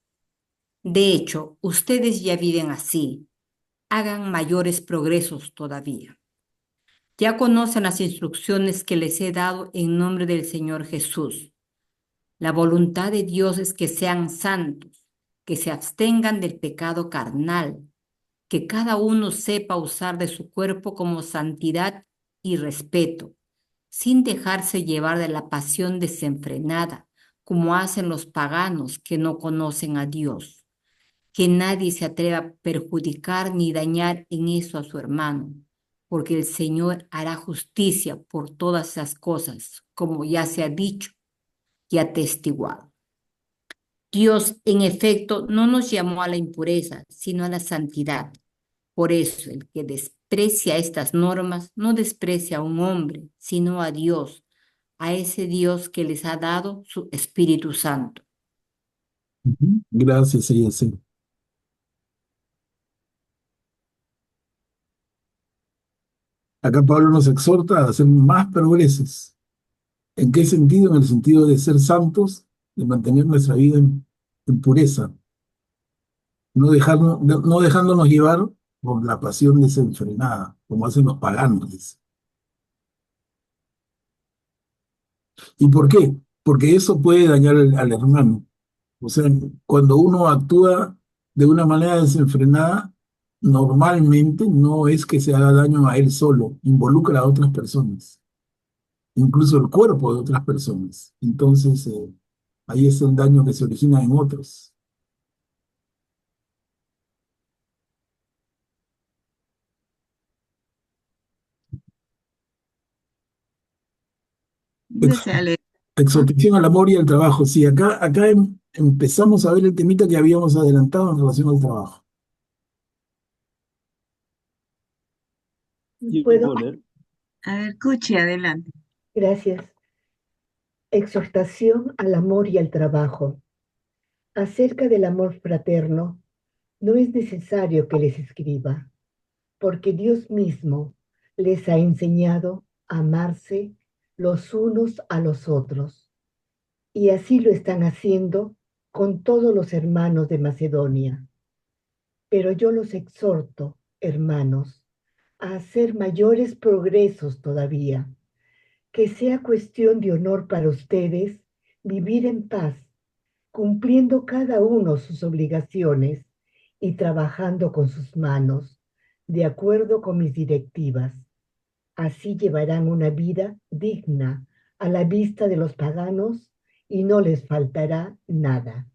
De hecho, ustedes ya viven así. Hagan mayores progresos todavía. Ya conocen las instrucciones que les he dado en nombre del Señor Jesús. La voluntad de Dios es que sean santos, que se abstengan del pecado carnal, que cada uno sepa usar de su cuerpo como santidad y respeto, sin dejarse llevar de la pasión desenfrenada, como hacen los paganos que no conocen a Dios. Que nadie se atreva a perjudicar ni dañar en eso a su hermano, porque el Señor hará justicia por todas esas cosas, como ya se ha dicho y atestiguado. Dios, en efecto, no nos llamó a la impureza, sino a la santidad. Por eso, el que desprecia estas normas no desprecia a un hombre, sino a Dios, a ese Dios que les ha dado su Espíritu Santo. Ujú. Gracias, ella sí. Acá Pablo nos exhorta a hacer más progresos. ¿En qué sentido? En el sentido de ser santos, de mantener nuestra vida en pureza, no dejándonos llevar por la pasión desenfrenada, como hacen los paganos. ¿Y por qué? Porque eso puede dañar al hermano. O sea, cuando uno actúa de una manera desenfrenada, normalmente no es que se haga daño a él solo, involucra a otras personas, incluso el cuerpo de otras personas. Entonces, ahí es el daño que se origina en otros. Ex- Desea leer, ¿no? Exhortación al amor y al trabajo. Sí, acá empezamos a ver el temita que habíamos adelantado en relación al trabajo. ¿Quién ¿Puedo? puede leer? A ver, Cuchi, adelante. Gracias. Exhortación al amor y al trabajo. Acerca del amor fraterno, no es necesario que les escriba, porque Dios mismo les ha enseñado a amarse los unos a los otros, y así lo están haciendo con todos los hermanos de Macedonia. Pero yo los exhorto, hermanos, a hacer mayores progresos todavía, que sea cuestión de honor para ustedes vivir en paz, cumpliendo cada uno sus obligaciones y trabajando con sus manos, de acuerdo con mis directivas. Así llevarán una vida digna a la vista de los paganos y no les faltará nada.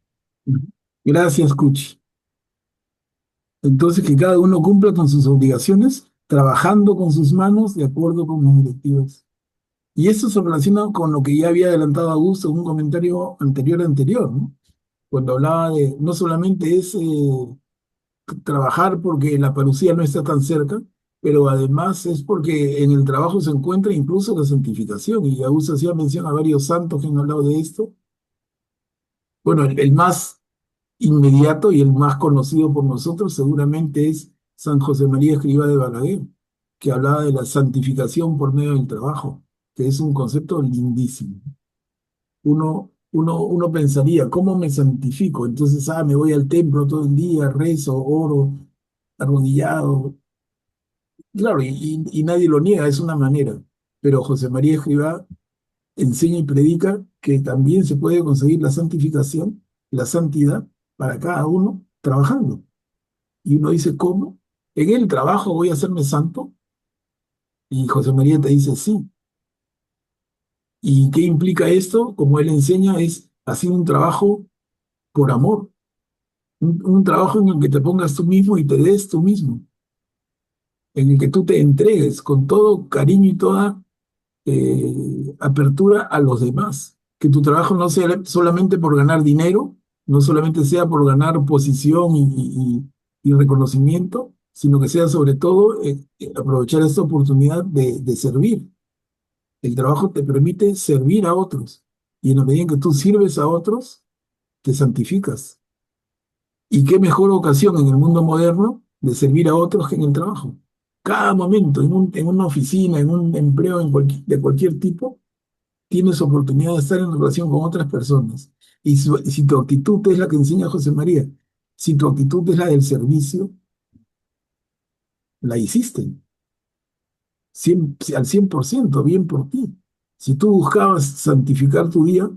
Gracias, Cuchi. Entonces, que cada uno cumpla con sus obligaciones, trabajando con sus manos de acuerdo con las directivas. Y eso se relaciona con lo que ya había adelantado Augusto en un comentario anterior, ¿no? Cuando hablaba de no solamente es trabajar porque la parucía no está tan cerca, pero además es porque en el trabajo se encuentra incluso la santificación. Y Augusto hacía mención a varios santos que han hablado de esto. Bueno, el más inmediato y el más conocido por nosotros seguramente es San José María Escrivá de Balaguer, que hablaba de la santificación por medio del trabajo, que es un concepto lindísimo. Uno pensaría, ¿cómo me santifico? Entonces, me voy al templo todo el día, rezo, oro, arrodillado. Claro, y nadie lo niega, es una manera. Pero José María Escrivá enseña y predica que también se puede conseguir la santificación, la santidad para cada uno trabajando. Y uno dice, ¿cómo? ¿En el trabajo voy a hacerme santo? Y José María te dice, sí. ¿Y qué implica esto? Como él enseña, es hacer un trabajo por amor, un trabajo en el que te pongas tú mismo y te des tú mismo, en el que tú te entregues con todo cariño y toda apertura a los demás. Que tu trabajo no sea solamente por ganar dinero, no solamente sea por ganar posición y reconocimiento, sino que sea sobre todo aprovechar esta oportunidad de servir. El trabajo te permite servir a otros y en la medida en que tú sirves a otros, te santificas. ¿Y qué mejor ocasión en el mundo moderno de servir a otros que en el trabajo? Cada momento, en una oficina, en un empleo de cualquier tipo, tienes oportunidad de estar en relación con otras personas. Y si tu actitud es la que enseña José María, si tu actitud es la del servicio, la hiciste al 100% bien por ti. Si tú buscabas santificar tu día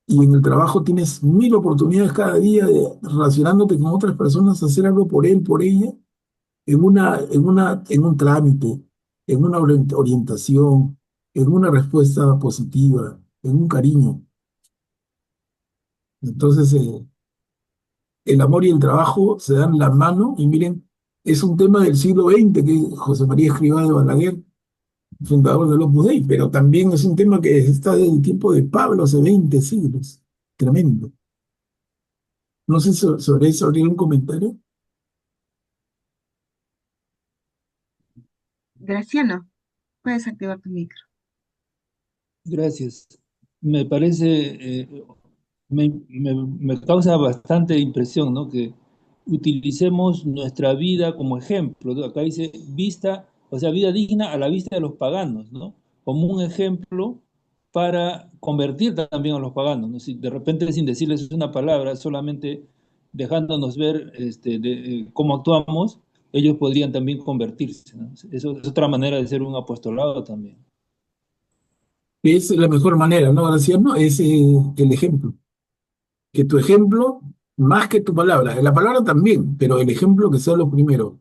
y en el trabajo tienes mil oportunidades cada día de relacionándote con otras personas, hacer algo por él, por ella, en un trámite, en una orientación, en una respuesta positiva, en un cariño. Entonces, el amor y el trabajo se dan la mano y miren, es un tema del siglo XX que José María Escrivá de Balaguer, fundador del Opus Dei, pero también es un tema que está desde el tiempo de Pablo, hace 20 siglos. Tremendo. No sé sobre eso, ¿habría un comentario? Graciano, puedes activar tu micro. Gracias. Me parece, me causa bastante impresión, ¿no? Que utilicemos nuestra vida como ejemplo, ¿no? Acá dice vista, o sea, vida digna a la vista de los paganos, ¿no? Como un ejemplo para convertir también a los paganos, ¿no? Si de repente sin decirles una palabra, solamente dejándonos ver cómo actuamos, ellos podrían también convertirse, ¿no? Eso es otra manera de ser un apostolado también. Es la mejor manera, ¿no, Graciano? Es el ejemplo. Que tu ejemplo, más que tu palabra, la palabra también, pero el ejemplo que sea lo primero.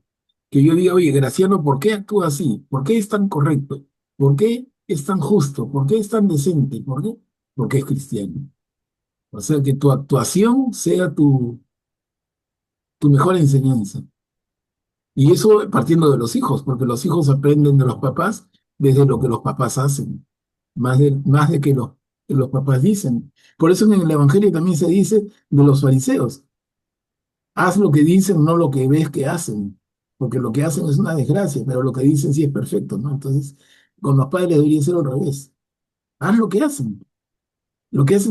Que yo diga, oye, Graciano, ¿por qué actúa así? ¿Por qué es tan correcto? ¿Por qué es tan justo? ¿Por qué es tan decente? ¿Por qué? Porque es cristiano. O sea, que tu actuación sea tu mejor enseñanza. Y eso partiendo de los hijos, porque los hijos aprenden de los papás desde lo que los papás hacen, más de que los papás dicen. Por eso en el Evangelio también se dice de los fariseos, haz lo que dicen, no lo que ves que hacen, porque lo que hacen es una desgracia, pero lo que dicen sí es perfecto, ¿no? Entonces, con los padres debería ser al revés. Haz lo que hacen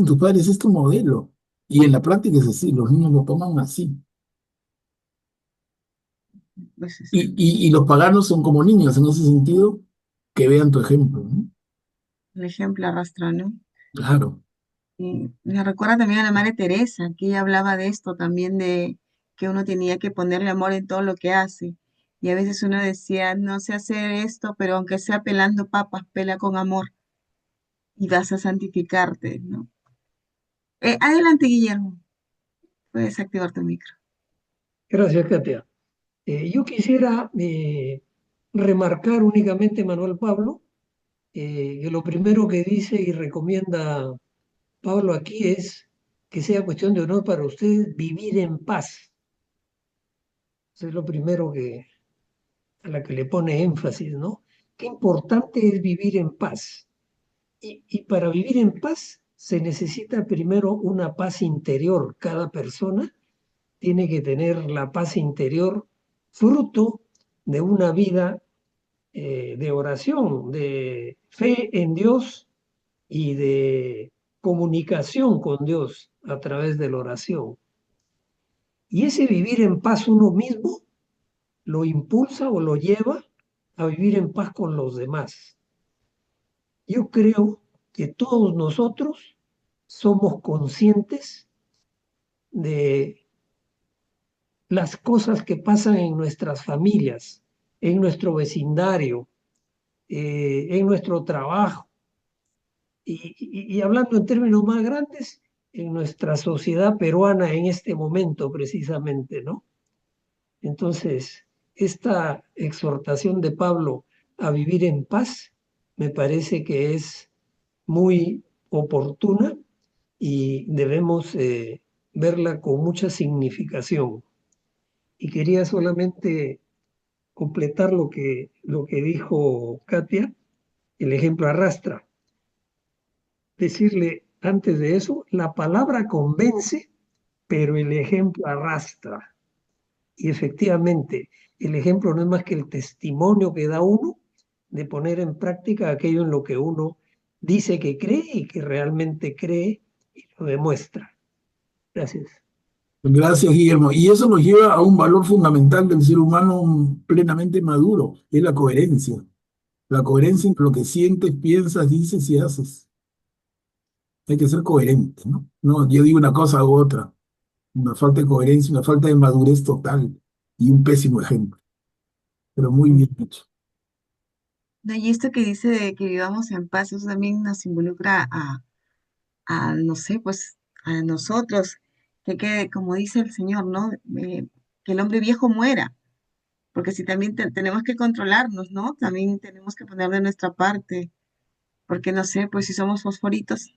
tus padres es tu modelo. Y en la práctica es así, los niños lo toman así. Pues es Y los paganos son como niños en ese sentido, que vean tu ejemplo, ¿no? el ejemplo arrastra, ¿no? Claro. Y me recuerda también a la Madre Teresa, que ella hablaba de esto también, de que uno tenía que ponerle amor en todo lo que hace. Y a veces uno decía, no sé hacer esto, pero aunque sea pelando papas, pela con amor y vas a santificarte, ¿no? Adelante, Guillermo, puedes activar tu micro. Gracias, Katia. Yo quisiera remarcar únicamente, Manuel Pablo, que lo primero que dice y recomienda Pablo aquí es que sea cuestión de honor para ustedes vivir en paz. Eso es lo primero a la que le pone énfasis, ¿no? Qué importante es vivir en paz. Y para vivir en paz se necesita primero una paz interior. Cada persona tiene que tener la paz interior fruto de una vida de oración, de fe en Dios y de comunicación con Dios a través de la oración. Y ese vivir en paz uno mismo lo impulsa o lo lleva a vivir en paz con los demás. Yo creo que todos nosotros somos conscientes de las cosas que pasan en nuestras familias, en nuestro vecindario, en nuestro trabajo y hablando en términos más grandes, en nuestra sociedad peruana en este momento precisamente, ¿no? Entonces, esta exhortación de Pablo a vivir en paz me parece que es muy oportuna y debemos verla con mucha significación. Y quería solamente completar lo que dijo Katia, el ejemplo arrastra. Decirle antes de eso, la palabra convence, pero el ejemplo arrastra. Y efectivamente, el ejemplo no es más que el testimonio que da uno de poner en práctica aquello en lo que uno dice que cree y que realmente cree y lo demuestra. Gracias. Gracias, Guillermo. Y eso nos lleva a un valor fundamental del ser humano plenamente maduro, es la coherencia. La coherencia entre lo que sientes, piensas, dices y haces. Hay que ser coherente, ¿no? No, yo digo una cosa, hago otra. Una falta de coherencia, una falta de madurez total y un pésimo ejemplo, pero muy bien hecho. No, y esto que dice de que vivamos en paz, eso también nos involucra no sé, pues a nosotros, que como dice el Señor, ¿no? Que el hombre viejo muera, porque si también tenemos que controlarnos, ¿no? También tenemos que poner de nuestra parte, porque no sé, pues si somos fosforitos,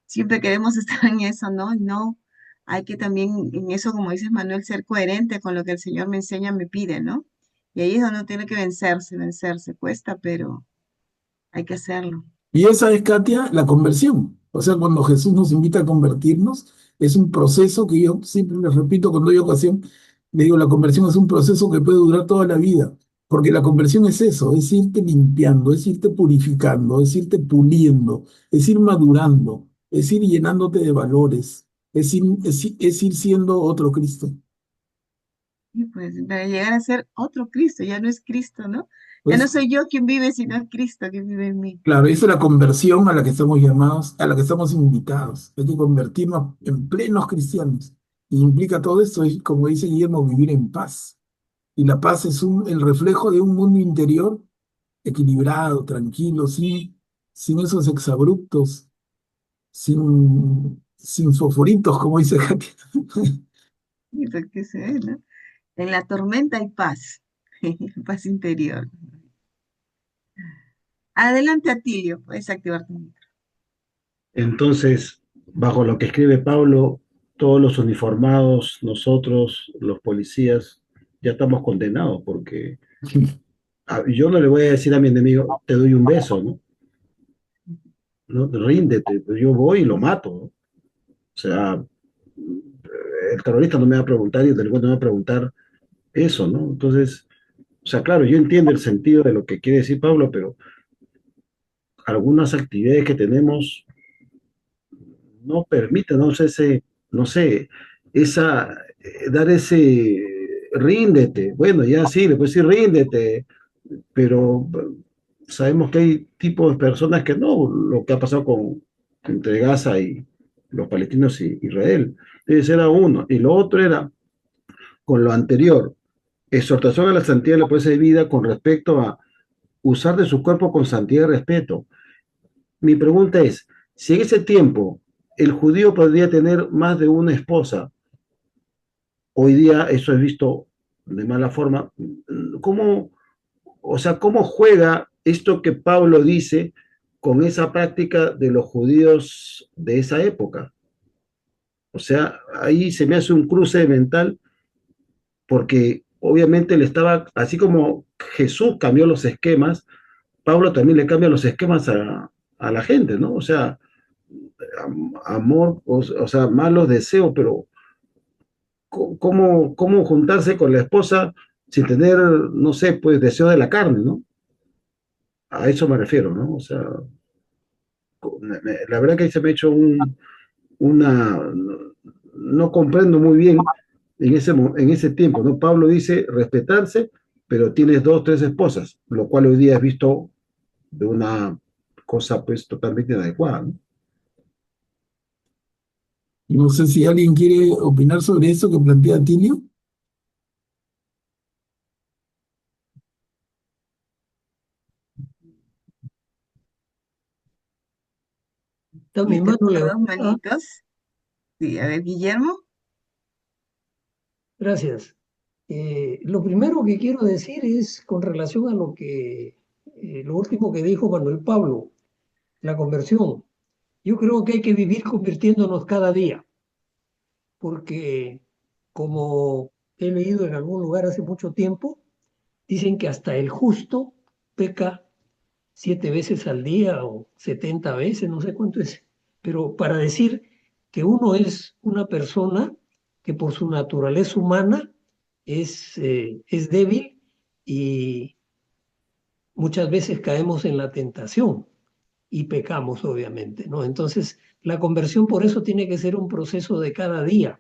siempre queremos estar en eso, ¿no? Y no, hay que también en eso, como dices Manuel, ser coherente con lo que el Señor me enseña, me pide, ¿no? Y ahí es donde uno tiene que vencerse, cuesta, pero hay que hacerlo. Y esa es, Katia, la conversión. O sea, cuando Jesús nos invita a convertirnos, es un proceso que yo siempre les repito cuando hay ocasión, le digo, la conversión es un proceso que puede durar toda la vida, porque la conversión es eso, es irte limpiando, es irte purificando, es irte puliendo, es ir madurando, es ir llenándote de valores, es ir siendo otro Cristo. Y pues para llegar a ser otro Cristo, ya no es Cristo, ¿no? Ya no Pues, soy yo quien vive, sino es Cristo quien vive en mí. claro, esa es la conversión a la que estamos llamados, a la que estamos invitados. Hay que convertirnos en plenos cristianos. Y implica todo esto, es, como dice Guillermo, vivir en paz. Y la paz es el reflejo de un mundo interior equilibrado, tranquilo, sin esos exabruptos, sin fosforitos, como dice Katia. Y pues que se ve, ¿no? En la tormenta hay paz, paz interior. Adelante, Atilio, puedes activar tu micro. Entonces, bajo lo que escribe Pablo, todos los uniformados, nosotros, los policías, ya estamos condenados porque yo no le voy a decir a mi enemigo, te doy un beso, ¿no? ¿No? Ríndete, pues yo voy y lo mato, ¿no? O sea, el terrorista no me va a preguntar y el delincuente no me va a preguntar eso, ¿no? Entonces, o sea, claro, yo entiendo el sentido de lo que quiere decir Pablo, pero algunas actividades que tenemos no permiten, no sé, no sé, dar ese ríndete. Bueno, ya sí, le puedes decir ríndete, pero sabemos que hay tipos de personas que no, lo que ha pasado entre Gaza y los palestinos y Israel. Ese era uno. Y lo otro era, con lo anterior, exhortación a la santidad y la pureza de vida con respecto a usar de su cuerpo con santidad y respeto. Mi pregunta es, si en ese tiempo el judío podría tener más de una esposa, hoy día eso es visto de mala forma, ¿cómo, o sea, cómo juega esto que Pablo dice con esa práctica de los judíos de esa época? O sea, ahí se me hace un cruce mental porque obviamente le estaba, así como Jesús cambió los esquemas, Pablo también le cambia los esquemas a la gente, ¿no? O sea, amor, o sea, malos deseos, pero ¿cómo juntarse con la esposa sin tener, no sé, pues deseo de la carne, ¿no? A eso me refiero, ¿no? O sea, la verdad que ahí se me ha hecho una, no comprendo muy bien en ese tiempo, ¿no? Pablo dice respetarse, pero tienes dos, tres esposas, lo cual hoy día es visto de una cosa pues totalmente inadecuada, ¿no? No sé si alguien quiere opinar sobre eso que plantea Tilio. Está mi Listo, mano tengo dos levantada. manitos. Sí, a ver, Guillermo. Gracias. Lo primero que quiero decir es con relación a lo último que dijo Manuel Pablo, la conversión. Yo creo que hay que vivir convirtiéndonos cada día, porque como he leído en algún lugar hace mucho tiempo, dicen que hasta el justo peca 7 veces al día o 70 veces, no sé cuánto es, pero para decir que uno es una persona que por su naturaleza humana es débil y muchas veces caemos en la tentación y pecamos, obviamente, ¿no? Entonces, la conversión por eso tiene que ser un proceso de cada día.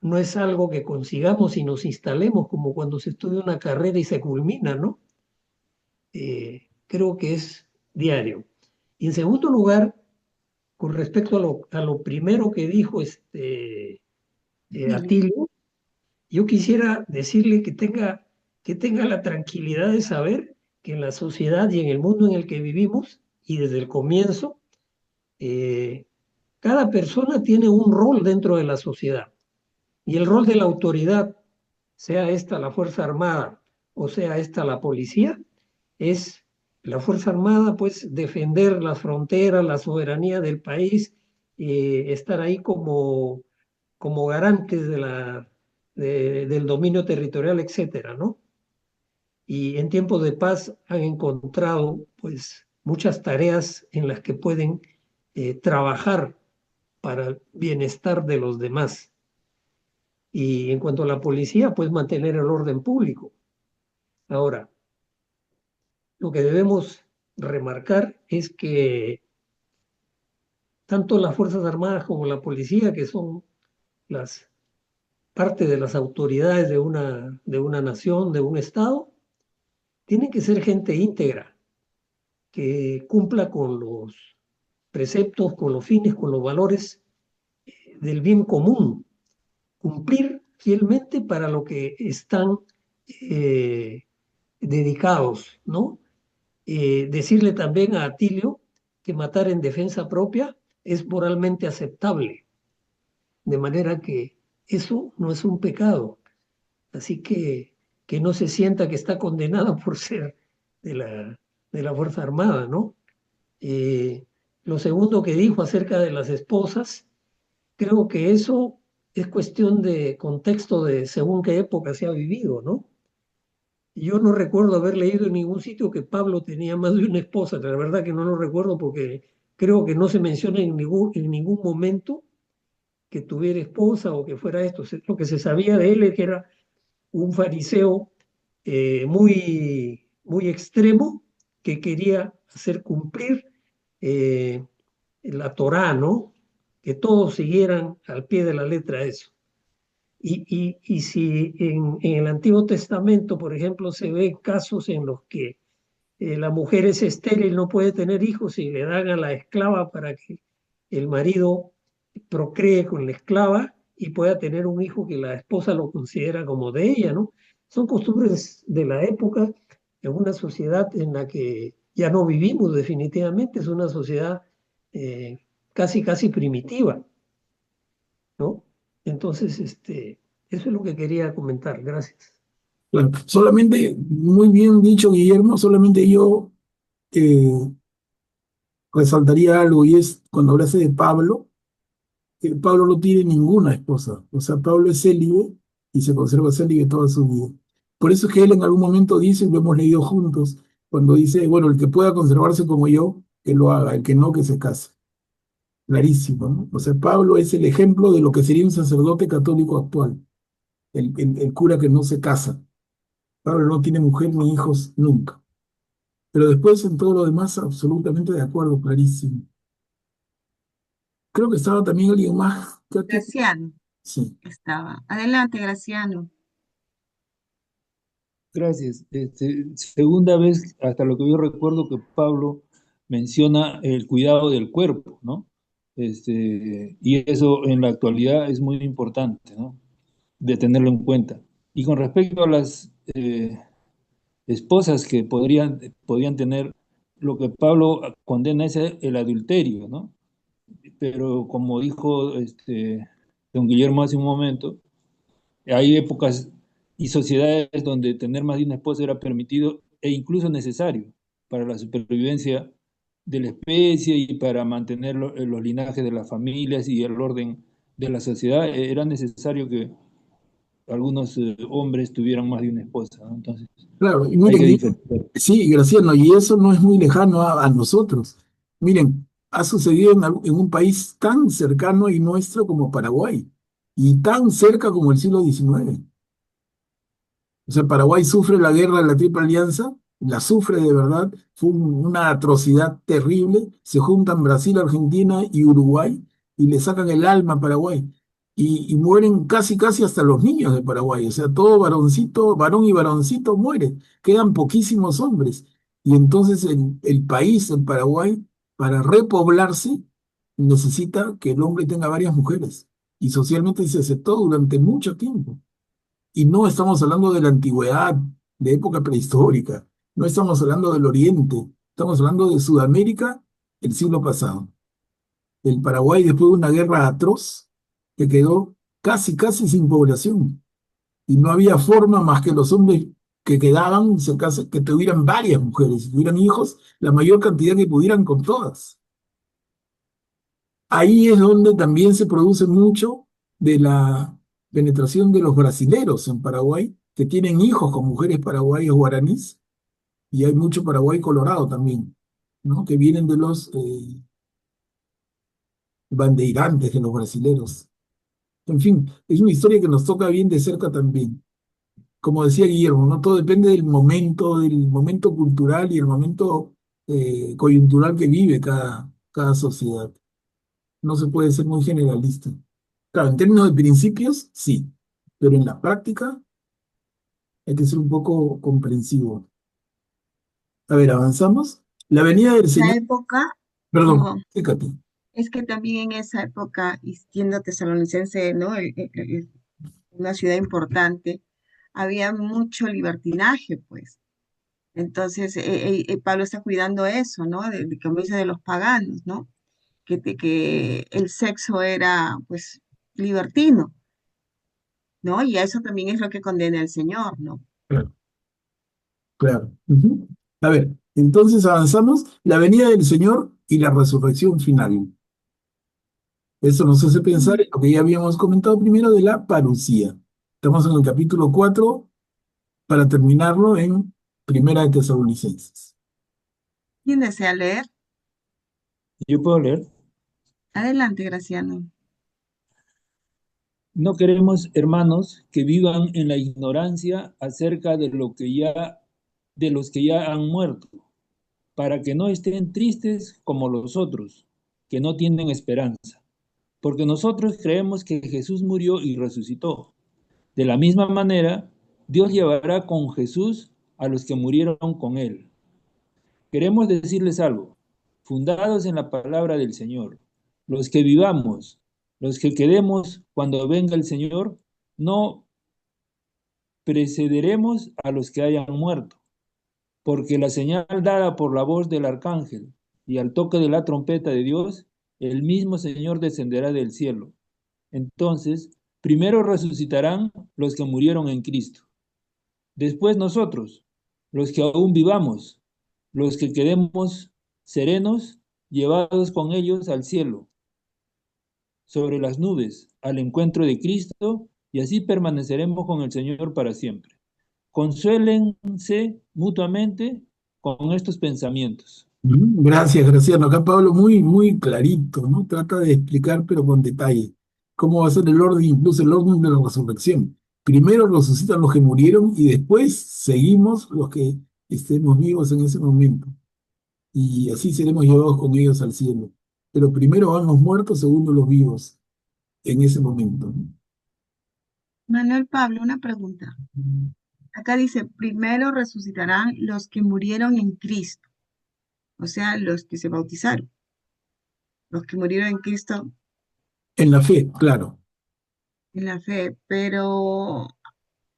No es algo que consigamos y nos instalemos como cuando se estudia una carrera y se culmina, ¿no? Creo que es diario. Y en segundo lugar, con respecto a lo primero que dijo Dile. Atilio, yo quisiera decirle que tenga la tranquilidad de saber que en la sociedad y en el mundo en el que vivimos, y desde el comienzo, eh, cada persona tiene un rol dentro de la sociedad. Y el rol de la autoridad, sea esta la Fuerza Armada o sea esta la policía, es la Fuerza Armada, pues defender las fronteras, la soberanía del país, estar ahí como garantes del dominio territorial, etcétera, ¿no? Y en tiempos de paz han encontrado, pues, muchas tareas en las que pueden trabajar para el bienestar de los demás. Y en cuanto a la policía, pues mantener el orden público. Ahora, lo que debemos remarcar es que tanto las Fuerzas Armadas como la policía, que son las parte de las autoridades de una nación, de un estado, tienen que ser gente íntegra, que cumpla con los preceptos, con los fines, con los valores del bien común, cumplir fielmente para lo que están eh, dedicados, ¿no? Decirle también a Atilio que matar en defensa propia es moralmente aceptable, de manera que eso no es un pecado. Así que no se sienta que está condenado por ser de de la Fuerza Armada, ¿no? Eh, lo segundo que dijo acerca de las esposas, creo que eso es cuestión de contexto de según qué época se ha vivido, ¿no? Yo no recuerdo haber leído en ningún sitio que Pablo tenía más de una esposa, la verdad que no lo recuerdo porque creo que no se menciona en ningún momento que tuviera esposa o que fuera esto. Lo que se sabía de él es que era un fariseo muy extremo que quería hacer cumplir eh, la Torá, ¿no? Que todos siguieran al pie de la letra eso. Y si en el Antiguo Testamento, por ejemplo, se ve casos en los que la mujer es estéril, no puede tener hijos y le dan a la esclava para que el marido procree con la esclava y pueda tener un hijo que la esposa lo considera como de ella, ¿no? Son costumbres de la época en una sociedad en la que ya no vivimos definitivamente, es una sociedad eh, casi primitiva, ¿no? Entonces, eso es lo que quería comentar. Gracias. Claro, solamente, muy bien dicho, Guillermo, solamente yo eh, resaltaría algo y es cuando hablase de Pablo, que Pablo no tiene ninguna esposa, o sea, Pablo es célibe y se conserva célibe toda su vida. Por eso es que él en algún momento dice, y lo hemos leído juntos, cuando dice, bueno, el que pueda conservarse como yo, que lo haga, el que no, que se case. Clarísimo, ¿no? O sea, Pablo es el ejemplo de lo que sería un sacerdote católico actual, el cura que no se casa. Pablo no tiene mujer ni hijos nunca. Pero después en todo lo demás, absolutamente de acuerdo, clarísimo. Creo que estaba también alguien más. Graciano Sí. estaba. Adelante, Graciano. Gracias. Segunda vez, hasta lo que yo recuerdo, que Pablo menciona el cuidado del cuerpo, ¿no? Y eso en la actualidad es muy importante, ¿no? De tenerlo en cuenta. Y con respecto a las esposas que podían tener lo que Pablo condena es el adulterio, ¿no? Pero como dijo don Guillermo hace un momento, hay épocas y sociedades donde tener más de una esposa era permitido e incluso necesario para la supervivencia de la especie y para mantener los linajes de las familias y el orden de la sociedad. Era necesario que algunos hombres tuvieran más de una esposa, ¿no? Entonces, Claro, y hay que miren, diferenciar. sí, Graciano, y eso no es muy lejano a nosotros. Miren, ha sucedido en un país tan cercano y nuestro como Paraguay, y tan cerca como el siglo XIX. O sea, Paraguay sufre la guerra de la Triple Alianza, la sufre de verdad, fue una atrocidad terrible. Se juntan Brasil, Argentina y Uruguay y le sacan el alma a Paraguay. Y mueren casi, casi hasta los niños de Paraguay. O sea, todo varoncito, varón y varoncito muere. Quedan poquísimos hombres. Y entonces el país, el Paraguay, para repoblarse, necesita que el hombre tenga varias mujeres. Y socialmente se aceptó durante mucho tiempo. Y no estamos hablando de la antigüedad, de época prehistórica, no estamos hablando del Oriente, estamos hablando de Sudamérica el siglo pasado. El Paraguay, después de una guerra atroz, que quedó casi, casi sin población. Y no había forma más que los hombres que quedaban, que tuvieran varias mujeres, si tuvieran hijos, la mayor cantidad que pudieran con todas. Ahí es donde también se produce mucho de la penetración de los brasileros en Paraguay, que tienen hijos con mujeres paraguayas guaraníes, y hay mucho Paraguay colorado también, ¿no? Que vienen de los bandeirantes de los brasileros. En fin, es una historia que nos toca bien de cerca también. Como decía Guillermo, ¿no? Todo depende del momento cultural y el momento coyuntural que vive cada sociedad. No se puede ser muy generalista. Claro, en términos de principios, sí, pero en la práctica hay que ser un poco comprensivo. A ver, avanzamos. La venida del La Señor, época, perdón, perdón, fíjate. es que también en esa época, y siendo tesalonicense, ¿no? Una ciudad importante, había mucho libertinaje, pues. Entonces, Pablo está cuidando eso, ¿no? Como dice, de los paganos, ¿no? Que el sexo era, pues, libertino, ¿no? Y a eso también es lo que condena el Señor, ¿no? Claro, claro. Ujú. A ver, entonces avanzamos. La venida del Señor y la resurrección final. Eso nos hace pensar en lo que ya habíamos comentado primero de la parucía. Estamos en el capítulo 4 para terminarlo en Primera de Tesalonicenses. ¿Quién desea leer? Yo puedo leer. Adelante, Graciano. No queremos, hermanos, que vivan en la ignorancia acerca de los que ya han muerto, para que no estén tristes como los otros, que no tienen esperanza. Porque nosotros creemos que Jesús murió y resucitó. De la misma manera, Dios llevará con Jesús a los que murieron con él. Queremos decirles algo, fundados en la palabra del Señor, los que vivamos, los que quedemos cuando venga el Señor, no precederemos a los que hayan muerto, porque la señal dada por la voz del arcángel y al toque de la trompeta de Dios, el mismo Señor descenderá del cielo. Entonces, primero resucitarán los que murieron en Cristo. Después nosotros, los que aún vivamos, los que quedemos serenos, llevados con ellos al cielo, sobre las nubes, al encuentro de Cristo, y así permaneceremos con el Señor para siempre. Consuélense mutuamente con estos pensamientos. Gracias, Graciano. Acá Pablo muy, muy clarito, ¿no? Trata de explicar, pero con detalle, cómo va a ser el orden, incluso el orden de la resurrección. Primero resucitan los que murieron y después seguimos los que estemos vivos en ese momento. Y así seremos llevados con ellos al cielo. Pero primero van los muertos, segundo los vivos en ese momento, ¿no? Manuel Pablo, una pregunta. Acá dice, primero resucitarán los que murieron en Cristo, o sea, los que se bautizaron, los que murieron en Cristo En la fe, claro. en la fe, pero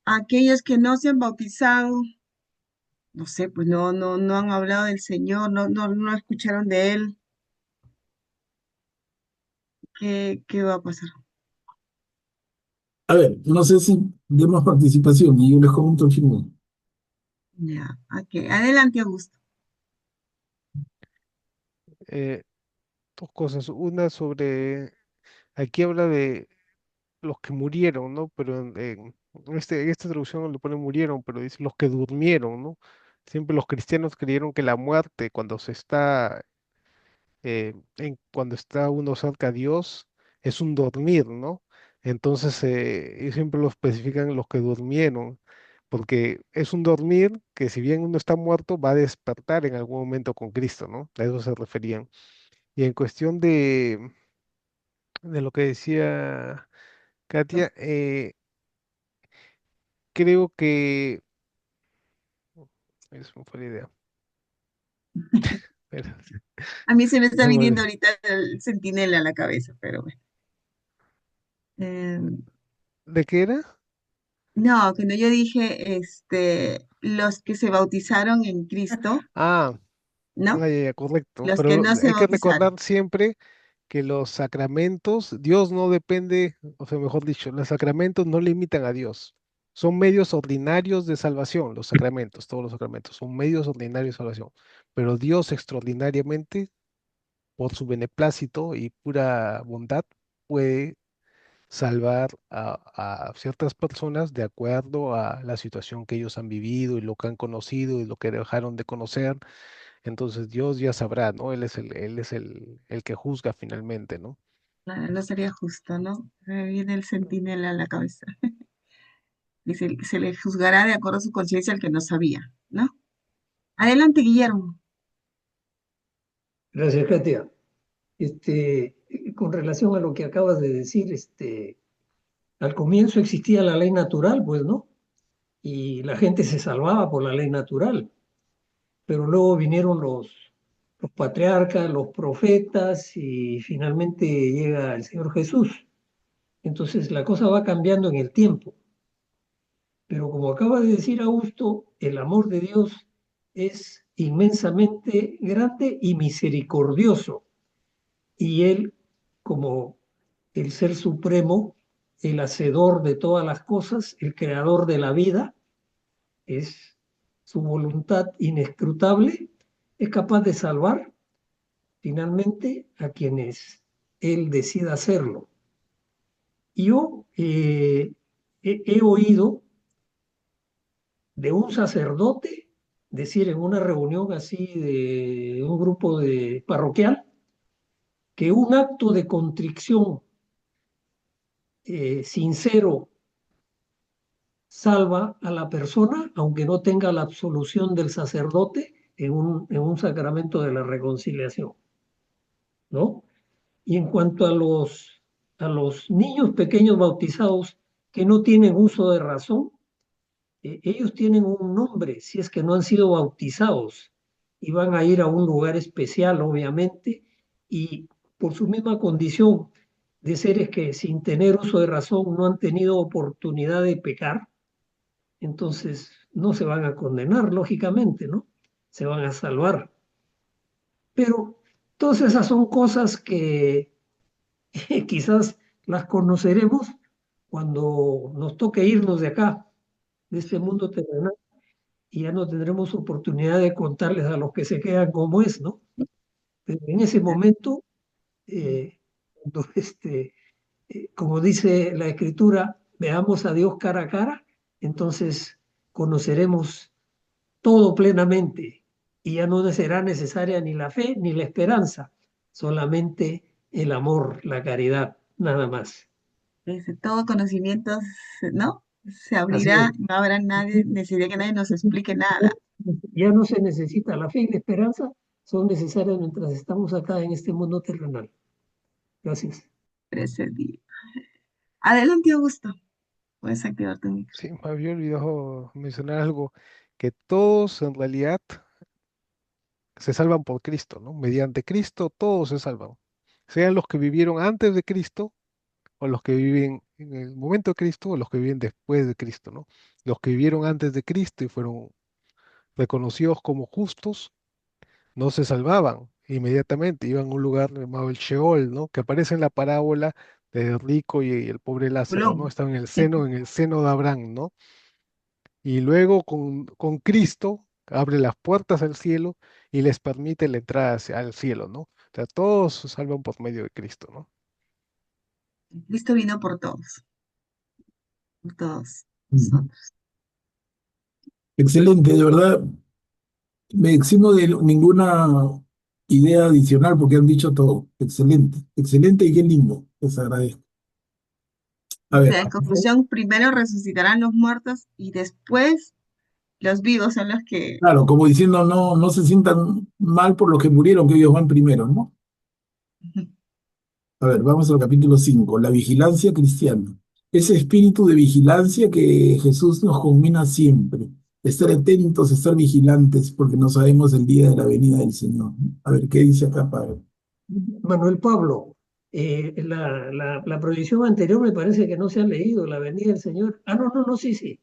aquellos que no se han bautizado, no sé, pues no han hablado del Señor, no escucharon de Él. ¿Qué va a pasar? A ver, no sé si demos participación y yo les comento el final. Ya, ok. Adelante, Augusto. Eh, Dos cosas. Una sobre, aquí habla de los que murieron, ¿no? Pero en esta traducción le pone murieron, pero dice los que durmieron, ¿no? Siempre los cristianos creyeron que la muerte, cuando se está, cuando está uno cerca a Dios, es un dormir, ¿no? Entonces, ellos siempre lo especifican los que durmieron, porque es un dormir que si bien uno está muerto, va a despertar en algún momento con Cristo, ¿no? A eso se referían. Y en cuestión de lo que decía Katia, creo que... Es me fue la idea. Espera, A mí se me está se me viniendo olvidó. ahorita el centinela a la cabeza, pero bueno. Eh, ¿De qué era? no, cuando yo dije, los que se bautizaron en Cristo, Ah, ¿no? ya, ya, correcto. Los que Pero no se hay que recordar bautizaron. siempre que los sacramentos, Dios no depende, o sea, mejor dicho, los sacramentos no limitan a Dios. Son medios ordinarios de salvación, los sacramentos, todos los sacramentos, son medios ordinarios de salvación. Pero Dios extraordinariamente, por su beneplácito y pura bondad, puede salvar a ciertas personas de acuerdo a la situación que ellos han vivido y lo que han conocido y lo que dejaron de conocer. Entonces Dios ya sabrá, ¿no? Él es el que juzga finalmente, ¿no? Claro, no sería justo, ¿no? Me viene el centinela a la cabeza. Dice, se le juzgará de acuerdo a su conciencia al que no sabía, ¿no? Adelante, Guillermo. Gracias, Katia. Con relación a lo que acabas de decir, al comienzo existía la ley natural, pues, ¿no? Y la gente se salvaba por la ley natural, pero luego vinieron los patriarcas, los profetas y finalmente llega el Señor Jesús. Entonces la cosa va cambiando en el tiempo, pero como acaba de decir Augusto, el amor de Dios es inmensamente grande y misericordioso, y Él, como el Ser Supremo, el hacedor de todas las cosas, el creador de la vida, es su voluntad inescrutable, es capaz de salvar finalmente a quienes Él decida hacerlo. Yo he oído de un sacerdote decir en una reunión así de un grupo de parroquial que un acto de contrición sincero salva a la persona, aunque no tenga la absolución del sacerdote en un sacramento de la reconciliación, ¿no? Y en cuanto a los niños pequeños bautizados que no tienen uso de razón, ellos tienen un nombre si es que no han sido bautizados y van a ir a un lugar especial, obviamente, y por su misma condición de seres que sin tener uso de razón no han tenido oportunidad de pecar, entonces no se van a condenar, lógicamente, ¿no? Se van a salvar. Pero todas esas son cosas que quizás las conoceremos cuando nos toque irnos de acá, de este mundo terrenal, y ya no tendremos oportunidad de contarles a los que se quedan cómo es, ¿no? Pero en ese momento, cuando como dice la Escritura, veamos a Dios cara a cara, entonces conoceremos todo plenamente y ya no será necesaria ni la fe ni la esperanza, solamente el amor, la caridad, nada más. Todo conocimiento, ¿no? Se Así abrirá, es. no habrá nadie, necesidad que nadie nos explique nada. Ya no se necesita la fe y la esperanza, son necesarias mientras estamos acá en este mundo terrenal. Gracias. Precedí. Adelante, Augusto. Puedes activar tu micro. Sí, me había olvidado mencionar algo, que todos en realidad se salvan por Cristo, ¿no? Mediante Cristo todos se salvan. Sean los que vivieron antes de Cristo o los que viven en el momento de Cristo o los que viven después de Cristo, ¿no? Los que vivieron antes de Cristo y fueron reconocidos como justos, no se salvaban inmediatamente, iban a un lugar llamado el Sheol, ¿no? Que aparece en la parábola del rico y el pobre Lázaro, ¿no? Colón. Estaban en el seno de Abraham, ¿no? Y luego con Cristo abre las puertas al cielo y les permite la entrada al cielo, ¿no? O sea, todos se salvan por medio de Cristo, ¿no? Cristo vino por todos Ujú. nosotros. Excelente, de verdad. Me eximo de ninguna idea adicional porque han dicho todo. Excelente, excelente y qué lindo. Les agradezco. A O ver, sea, en conclusión, primero resucitarán los muertos y después los vivos son los que... claro, como diciendo, no, no se sientan mal por los que murieron, que ellos van primero, ¿no? A ver, vamos al capítulo 5, la vigilancia cristiana. Ese espíritu de vigilancia que Jesús nos conmina siempre. Estar atentos, estar vigilantes, porque no sabemos el día de la venida del Señor. A ver, ¿qué dice acá, Padre? Manuel Pablo, la prohibición anterior me parece que no se ha leído, la venida del Señor. Ah, no, no, no, sí, sí.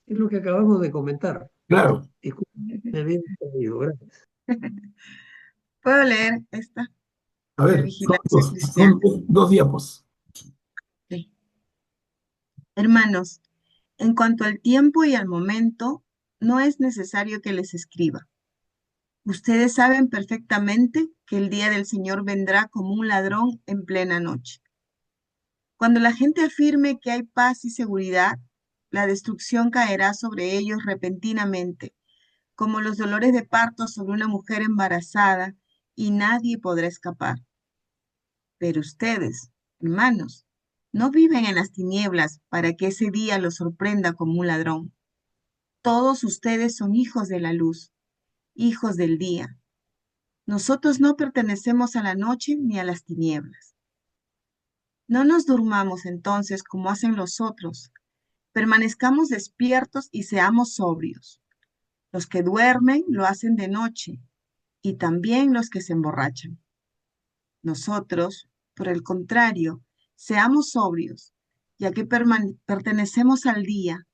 Es lo que acabamos de comentar. Claro, Disculpe, me había distraído, gracias. ¿Puedo leer esta? a La ver, vigilancia son cristiana. dos diapos. Sí. Hermanos, en cuanto al tiempo y al momento, no es necesario que les escriba. Ustedes saben perfectamente que el día del Señor vendrá como un ladrón en plena noche. Cuando la gente afirme que hay paz y seguridad, la destrucción caerá sobre ellos repentinamente, como los dolores de parto sobre una mujer embarazada, y nadie podrá escapar. Pero ustedes, hermanos, no viven en las tinieblas para que ese día los sorprenda como un ladrón. Todos ustedes son hijos de la luz, hijos del día. Nosotros no pertenecemos a la noche ni a las tinieblas. No nos durmamos entonces como hacen los otros. Permanezcamos despiertos y seamos sobrios. Los que duermen lo hacen de noche y también los que se emborrachan. Nosotros, por el contrario, seamos sobrios, ya que pertenecemos al día.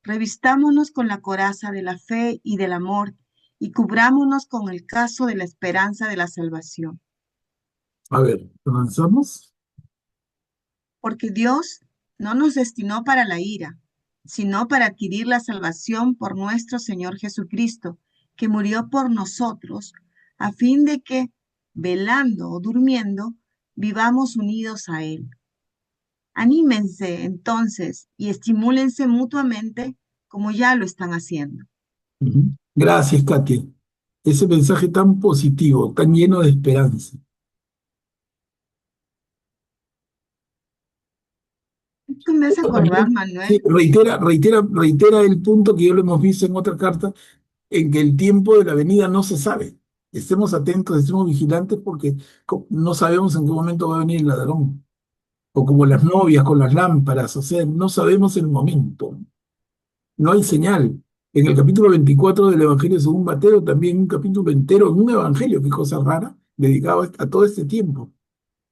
Revistámonos con la coraza de la fe y del amor y cubrámonos con el casco de la esperanza de la salvación. A ver, avanzamos. Porque Dios no nos destinó para la ira, sino para adquirir la salvación por nuestro Señor Jesucristo, que murió por nosotros, a fin de que, velando o durmiendo, vivamos unidos a Él. Anímense entonces y estimúlense mutuamente como ya lo están haciendo. Ujú. Gracias, Katia. Ese mensaje tan positivo, tan lleno de esperanza. Esto me hace acordar, También, sí, Manuel. reitera el punto que ya lo hemos visto en otra carta, en que el tiempo de la venida no se sabe. Estemos atentos, estemos vigilantes porque no sabemos en qué momento va a venir el ladrón. O como las novias con las lámparas, o sea, no sabemos el momento. No hay señal. En el capítulo 24 del Evangelio según Mateo, también un capítulo entero, un evangelio, qué cosa rara, dedicado a todo este tiempo,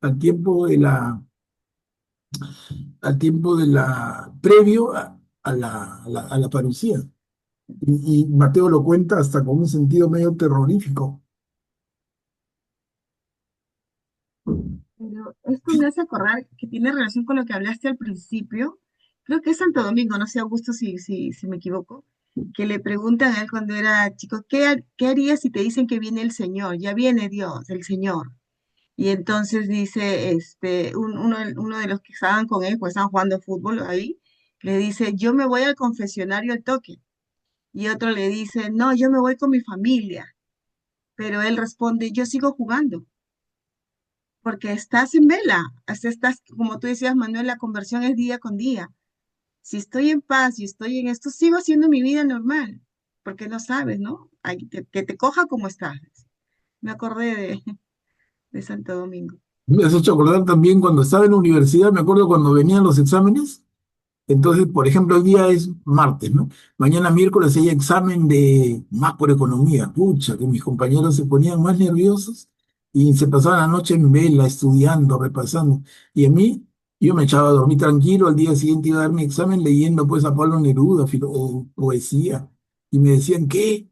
al tiempo de la, previo a la parucía. Y Mateo lo cuenta hasta con un sentido medio terrorífico. Pero esto me hace acordar que tiene relación con lo que hablaste al principio. Creo que es Santo Domingo, no sé, Augusto, si me equivoco, que le preguntan a él cuando era chico, ¿qué harías si te dicen que viene el Señor? Ya viene Dios, el Señor. Y entonces dice, uno de los que estaban con él, pues estaban jugando fútbol ahí, le dice, yo me voy al confesionario al toque. Y otro le dice, no, yo me voy con mi familia. Pero él responde, yo sigo jugando, porque estás en vela, hasta estás, como tú decías, Manuel, la conversión es día con día. Si estoy en paz y estoy en esto, sigo haciendo mi vida normal, porque no sabes, ¿no? Que te coja como estás. Me acordé de Santo Domingo. Me has hecho acordar también cuando estaba en la universidad, me acuerdo cuando venían los exámenes. Entonces, por ejemplo, hoy día es martes, ¿no? Mañana miércoles hay examen de macroeconomía. Pucha, que mis compañeros se ponían más nerviosos y se pasaban la noche en vela, estudiando, repasando. Y a mí, yo me echaba a dormir tranquilo, al día siguiente iba a dar mi examen leyendo pues a Pablo Neruda, poesía. Y me decían, ¿qué?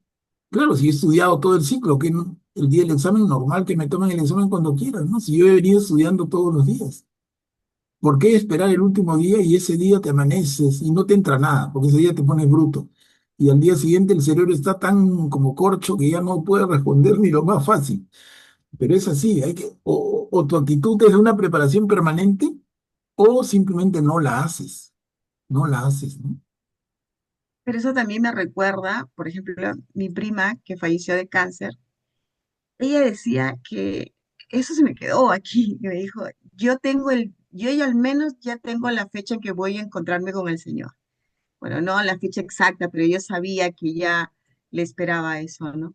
Claro, si he estudiado todo el ciclo, que el día del examen normal que me tomen el examen cuando quieran, ¿no? Si yo he venido estudiando todos los días. ¿Por qué esperar el último día y ese día te amaneces y no te entra nada? Porque ese día te pones bruto. Y al día siguiente el cerebro está tan como corcho que ya no puede responder ni lo más fácil. Pero es así, o tu actitud es de una preparación permanente o simplemente no la haces, no la haces, ¿no? Pero eso también me recuerda, por ejemplo, mi prima que falleció de cáncer, ella decía que eso se me quedó aquí, y me dijo, yo ya al menos ya tengo la fecha en que voy a encontrarme con el Señor. Bueno, no la fecha exacta, pero yo sabía que ya le esperaba eso, ¿no?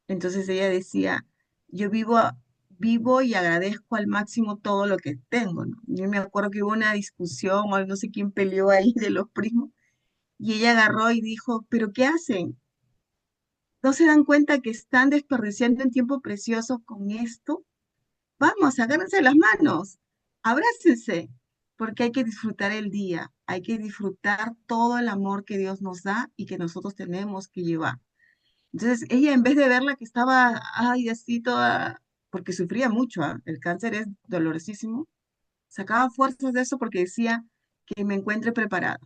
Entonces ella decía, yo vivo y agradezco al máximo todo lo que tengo, ¿no? Yo me acuerdo que hubo una discusión, o no sé quién peleó ahí de los primos, y ella agarró y dijo, ¿pero qué hacen? ¿No se dan cuenta que están desperdiciando un tiempo precioso con esto? Vamos, agárrense las manos, abrácense, porque hay que disfrutar el día, hay que disfrutar todo el amor que Dios nos da y que nosotros tenemos que llevar. Entonces, ella en vez de verla que estaba, ay, así toda, porque sufría mucho, ¿ah? El cáncer es dolorosísimo, sacaba fuerzas de eso porque decía que me encuentre preparada.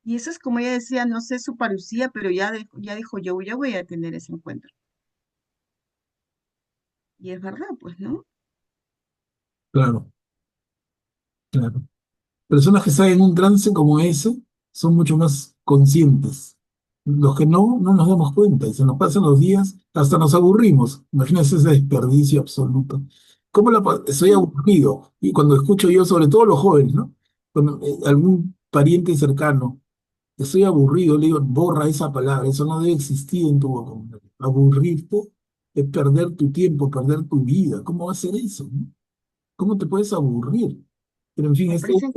Y eso es como ella decía, no sé su parucía, pero ya dijo, yo ya voy a tener ese encuentro. Y es verdad, pues, ¿no? Claro, claro. Personas que están en un trance como ese son mucho más conscientes. Los que no, no nos damos cuenta y se nos pasan los días, hasta nos aburrimos. Imagínense ese desperdicio absoluto. Soy Sí, aburrido? Y cuando escucho yo, sobre todo los jóvenes, ¿no? Cuando algún pariente cercano, estoy aburrido, le digo, borra esa palabra, eso no debe existir en tu vocabulario. Aburrirte es perder tu tiempo, perder tu vida. ¿Cómo va a ser eso, no? ¿Cómo te puedes aburrir? Pero en fin, aprecian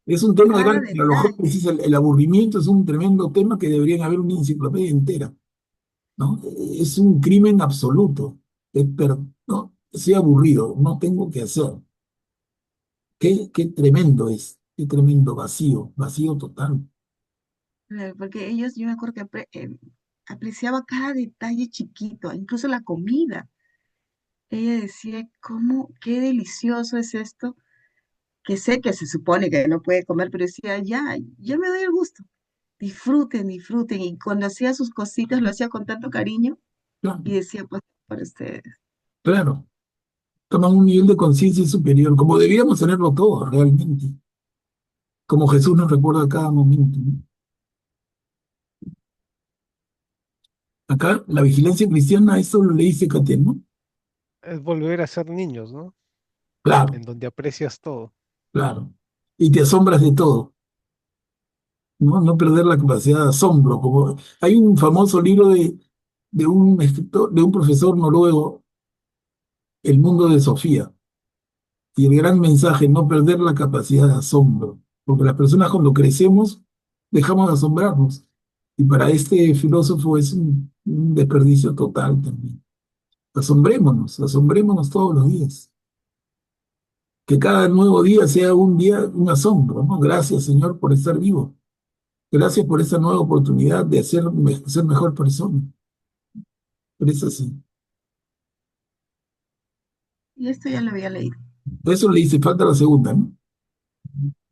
es un tema cada grande para los detalle. jóvenes. El aburrimiento es un tremendo tema que deberían haber una enciclopedia entera, ¿no? Es un crimen absoluto. No, estoy aburrido, no tengo que hacer. Qué tremendo es, qué tremendo vacío, vacío total. Porque ellos, yo me acuerdo que apreciaba cada detalle chiquito, incluso la comida. Ella decía, ¿cómo, qué delicioso es esto? Que sé que se supone que no puede comer, pero decía, ya me doy el gusto. Disfruten, disfruten. Y cuando hacía sus cositas, lo hacía con tanto cariño Claro, y decía, pues, para ustedes. claro. Toman un nivel de conciencia superior, como deberíamos tenerlo todos, realmente. Como Jesús nos recuerda a cada momento, ¿no? Acá, la vigilancia cristiana, eso lo leíste, Catén, ¿no? Es volver a ser niños, ¿no? Claro, En donde aprecias todo. claro. Y te asombras de todo, ¿no? No perder la capacidad de asombro. Hay un famoso libro de un escritor, de un profesor noruego, El mundo de Sofía, y el gran mensaje, no perder la capacidad de asombro, porque las personas cuando crecemos dejamos de asombrarnos, y para este filósofo es un desperdicio total también. Asombrémonos, asombrémonos todos los días. Que cada nuevo día sea un día, un asombro, ¿no? Gracias, Señor, por estar vivo. Gracias por esta nueva oportunidad de ser mejor persona. Pero es así. Y esto ya lo había leído. Por eso le dice, falta la segunda, ¿no?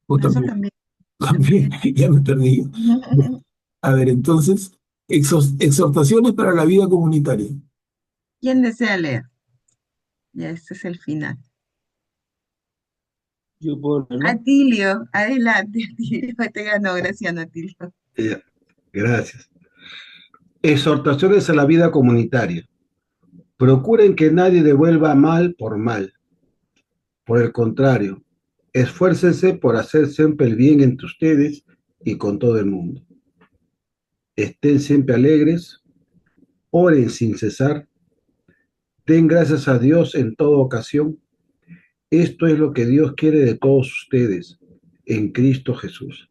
O Eso también, también, también, también. ya me perdí. A ver, entonces, exhortaciones para la vida comunitaria. ¿Quién desea leer? Ya, este es el final. Yo puedo leerlo. Atilio, adelante, Atilio. Te ganó, gracias, Atilio. Ya, gracias. Exhortaciones a la vida comunitaria. Procuren que nadie devuelva mal por mal. Por el contrario, esfuércense por hacer siempre el bien entre ustedes y con todo el mundo. Estén siempre alegres, oren sin cesar, den gracias a Dios en toda ocasión. Esto es lo que Dios quiere de todos ustedes en Cristo Jesús.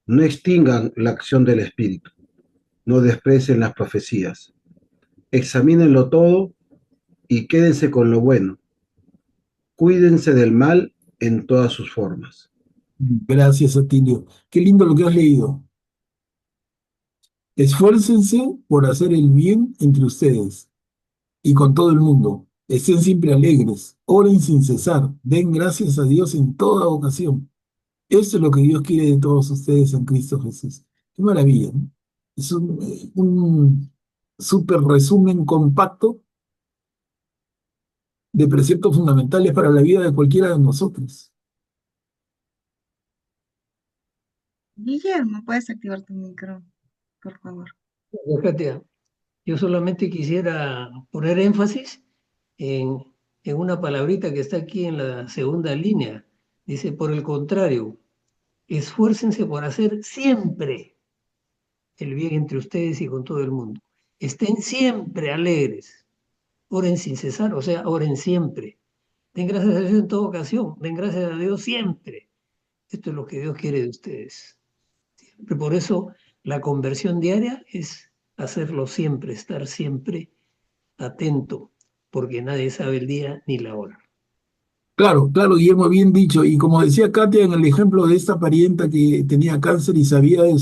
No extingan la acción del Espíritu, no desprecien las profecías. Examínenlo todo y quédense con lo bueno. Cuídense del mal en todas sus formas. Gracias, Atilio. Qué lindo lo que has leído. Esfuércense por hacer el bien entre ustedes y con todo el mundo. Estén siempre alegres, oren sin cesar, den gracias a Dios en toda ocasión. Eso es lo que Dios quiere de todos ustedes en Cristo Jesús. Qué maravilla, ¿no? Es un súper resumen compacto de preceptos fundamentales para la vida de cualquiera de nosotros. Guillermo, puedes activar tu micro, por favor. Katia, yo solamente quisiera poner énfasis en, en una palabrita que está aquí en la segunda línea. Dice, por el contrario, esfuércense por hacer siempre el bien entre ustedes y con todo el mundo. Estén siempre alegres, oren sin cesar, o sea, oren siempre. Den gracias a Dios en toda ocasión, den gracias a Dios siempre. Esto es lo que Dios quiere de ustedes. Siempre. Por eso la conversión diaria es hacerlo siempre, estar siempre atento, porque nadie sabe el día ni la hora. Claro, claro, Guillermo, bien dicho. Y como decía Katia en el ejemplo de esta parienta que tenía cáncer y sabía de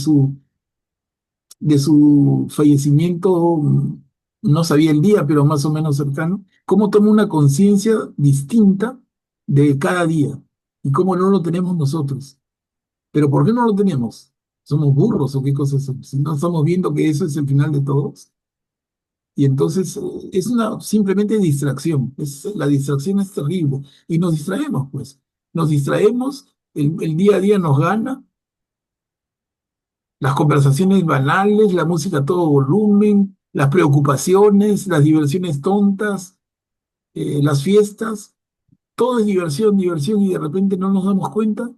su fallecimiento, no sabía el día, pero más o menos cercano, cómo toma una conciencia distinta de cada día y cómo no lo tenemos nosotros. Pero ¿por qué no lo tenemos? ¿Somos burros o qué cosas somos? Si no estamos viendo que eso es el final de todos. Y entonces es una simplemente distracción. La distracción es terrible. Y nos distraemos, pues. Nos distraemos, el día a día nos gana, las conversaciones banales, la música a todo volumen, las preocupaciones, las diversiones tontas, las fiestas. Todo es diversión, diversión, y de repente no nos damos cuenta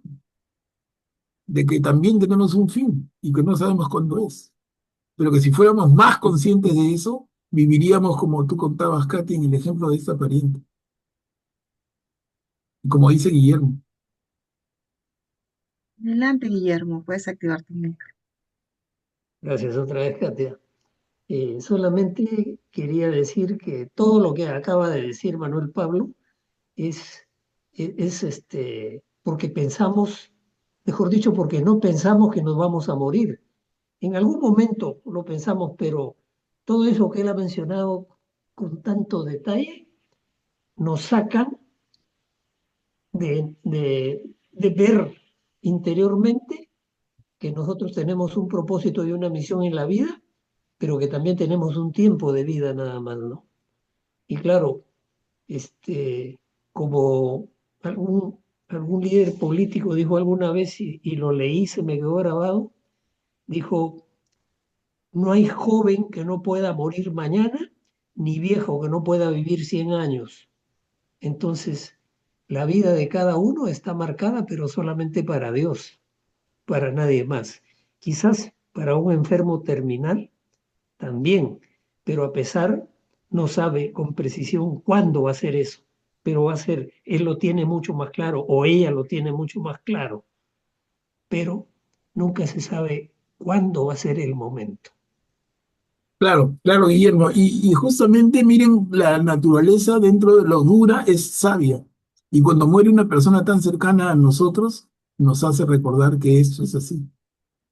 de que también tenemos un fin y que no sabemos cuándo es. Pero que si fuéramos más conscientes de eso, viviríamos como tú contabas, Katy, en el ejemplo de esta pariente. Y como dice Guillermo. Adelante, Guillermo, puedes activar tu micro. Gracias otra vez, Katia. Solamente quería decir que todo lo que acaba de decir Manuel Pablo es, porque pensamos, mejor dicho, porque no pensamos que nos vamos a morir. En algún momento lo pensamos, pero todo eso que él ha mencionado con tanto detalle nos sacan de ver interiormente que nosotros tenemos un propósito y una misión en la vida, pero que también tenemos un tiempo de vida nada más, ¿no? Y claro, como algún líder político dijo alguna vez, y lo leí, se me quedó grabado, dijo, no hay joven que no pueda morir mañana, ni viejo que no pueda vivir 100 años. Entonces, la vida de cada uno está marcada, pero solamente para Dios, para nadie más. Quizás para un enfermo terminal también, pero a pesar no sabe con precisión cuándo va a ser eso, pero va a ser, él lo tiene mucho más claro o ella lo tiene mucho más claro, pero nunca se sabe cuándo va a ser el momento. Claro, claro, Guillermo. Y justamente miren, la naturaleza dentro de lo dura es sabia. Y cuando muere una persona tan cercana a nosotros, nos hace recordar que esto es así.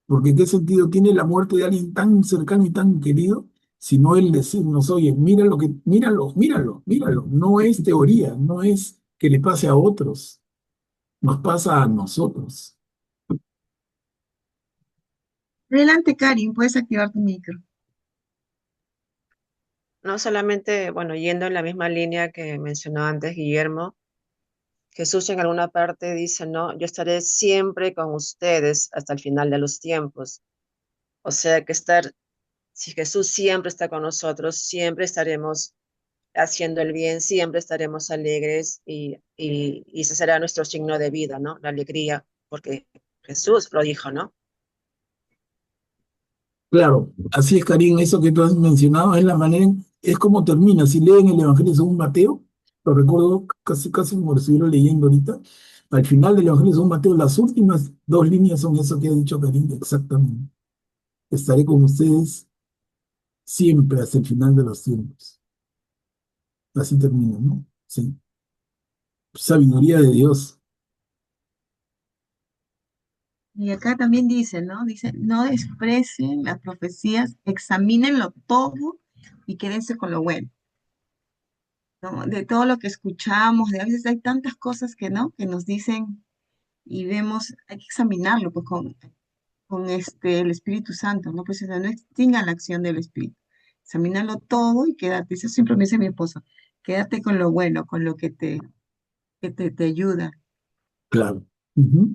Porque ¿qué sentido tiene la muerte de alguien tan cercano y tan querido? Sino el decirnos, oye, mira lo que, míralo, míralo, míralo. No es teoría, no es que le pase a otros, nos pasa a nosotros. Adelante, Karin, puedes activar tu micro. No solamente, bueno, yendo en la misma línea que mencionó antes Guillermo, Jesús en alguna parte dice, no, yo estaré siempre con ustedes hasta el final de los tiempos. O sea que si Jesús siempre está con nosotros, siempre estaremos haciendo el bien, siempre estaremos alegres y ese será nuestro signo de vida, ¿no? La alegría, porque Jesús lo dijo, ¿no? Claro, así es, Karim, eso que tú has mencionado es la manera, es como termina. Si leen el Evangelio según Mateo, lo recuerdo casi, casi como lo estuviera leyendo ahorita, al final del Evangelio según Mateo, las últimas dos líneas son eso que ha dicho Karim, exactamente. Estaré con ustedes siempre hasta el final de los tiempos. Así termina, ¿no? Sí. Sabiduría de Dios. Y acá también dice, ¿no? Dice, no desprecien las profecías, examínenlo todo y quédense con lo bueno, ¿no? De todo lo que escuchamos, de a veces hay tantas cosas que, ¿no? Que nos dicen y vemos, hay que examinarlo, pues con el Espíritu Santo, ¿no? Pues o sea, no extinga la acción del Espíritu. Examínalo todo y quédate, eso siempre me dice mi esposo, quédate con lo bueno, con lo que te ayuda. Claro. Ujú.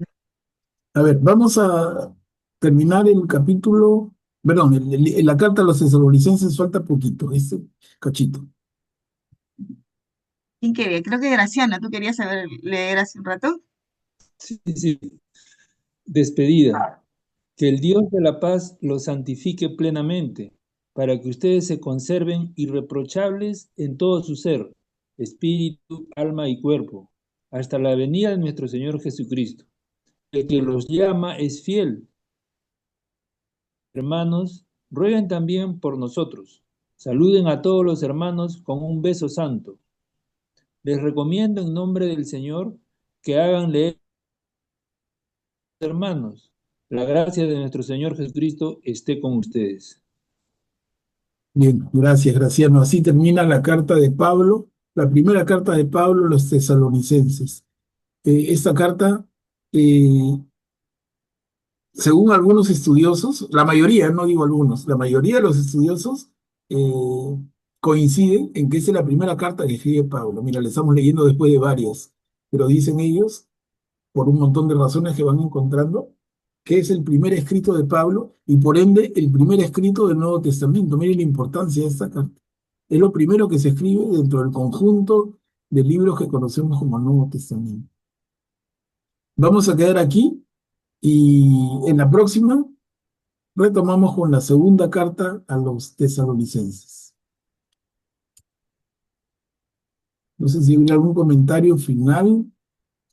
A ver, vamos a terminar el capítulo, perdón, la carta a los tesalonicenses falta poquito, este cachito. ¿Quién quería? Creo que Graciana, ¿tú querías saber leer hace un rato? Sí, sí. Despedida. Que el Dios de la paz los santifique plenamente, para que ustedes se conserven irreprochables en todo su ser, espíritu, alma y cuerpo, hasta la venida de nuestro Señor Jesucristo. El que los llama es fiel. Hermanos, rueguen también por nosotros. Saluden a todos los hermanos con un beso santo. Les recomiendo en nombre del Señor que hagan leer a los hermanos. La gracia de nuestro Señor Jesucristo esté con ustedes. Bien, gracias, Graciano. Así termina la carta de Pablo, la primera carta de Pablo a los tesalonicenses. Esta carta, eh, según algunos estudiosos, la mayoría, no digo algunos, la mayoría de los estudiosos coinciden en que esa es la primera carta que escribe Pablo. Mira, la estamos leyendo después de varias, pero dicen ellos, por un montón de razones que van encontrando, que es el primer escrito de Pablo y por ende el primer escrito del Nuevo Testamento. Miren la importancia de esta carta. Es lo primero que se escribe dentro del conjunto de libros que conocemos como Nuevo Testamento. Vamos a quedar aquí y en la próxima retomamos con la segunda carta a los tesalonicenses. No sé si hay algún comentario final.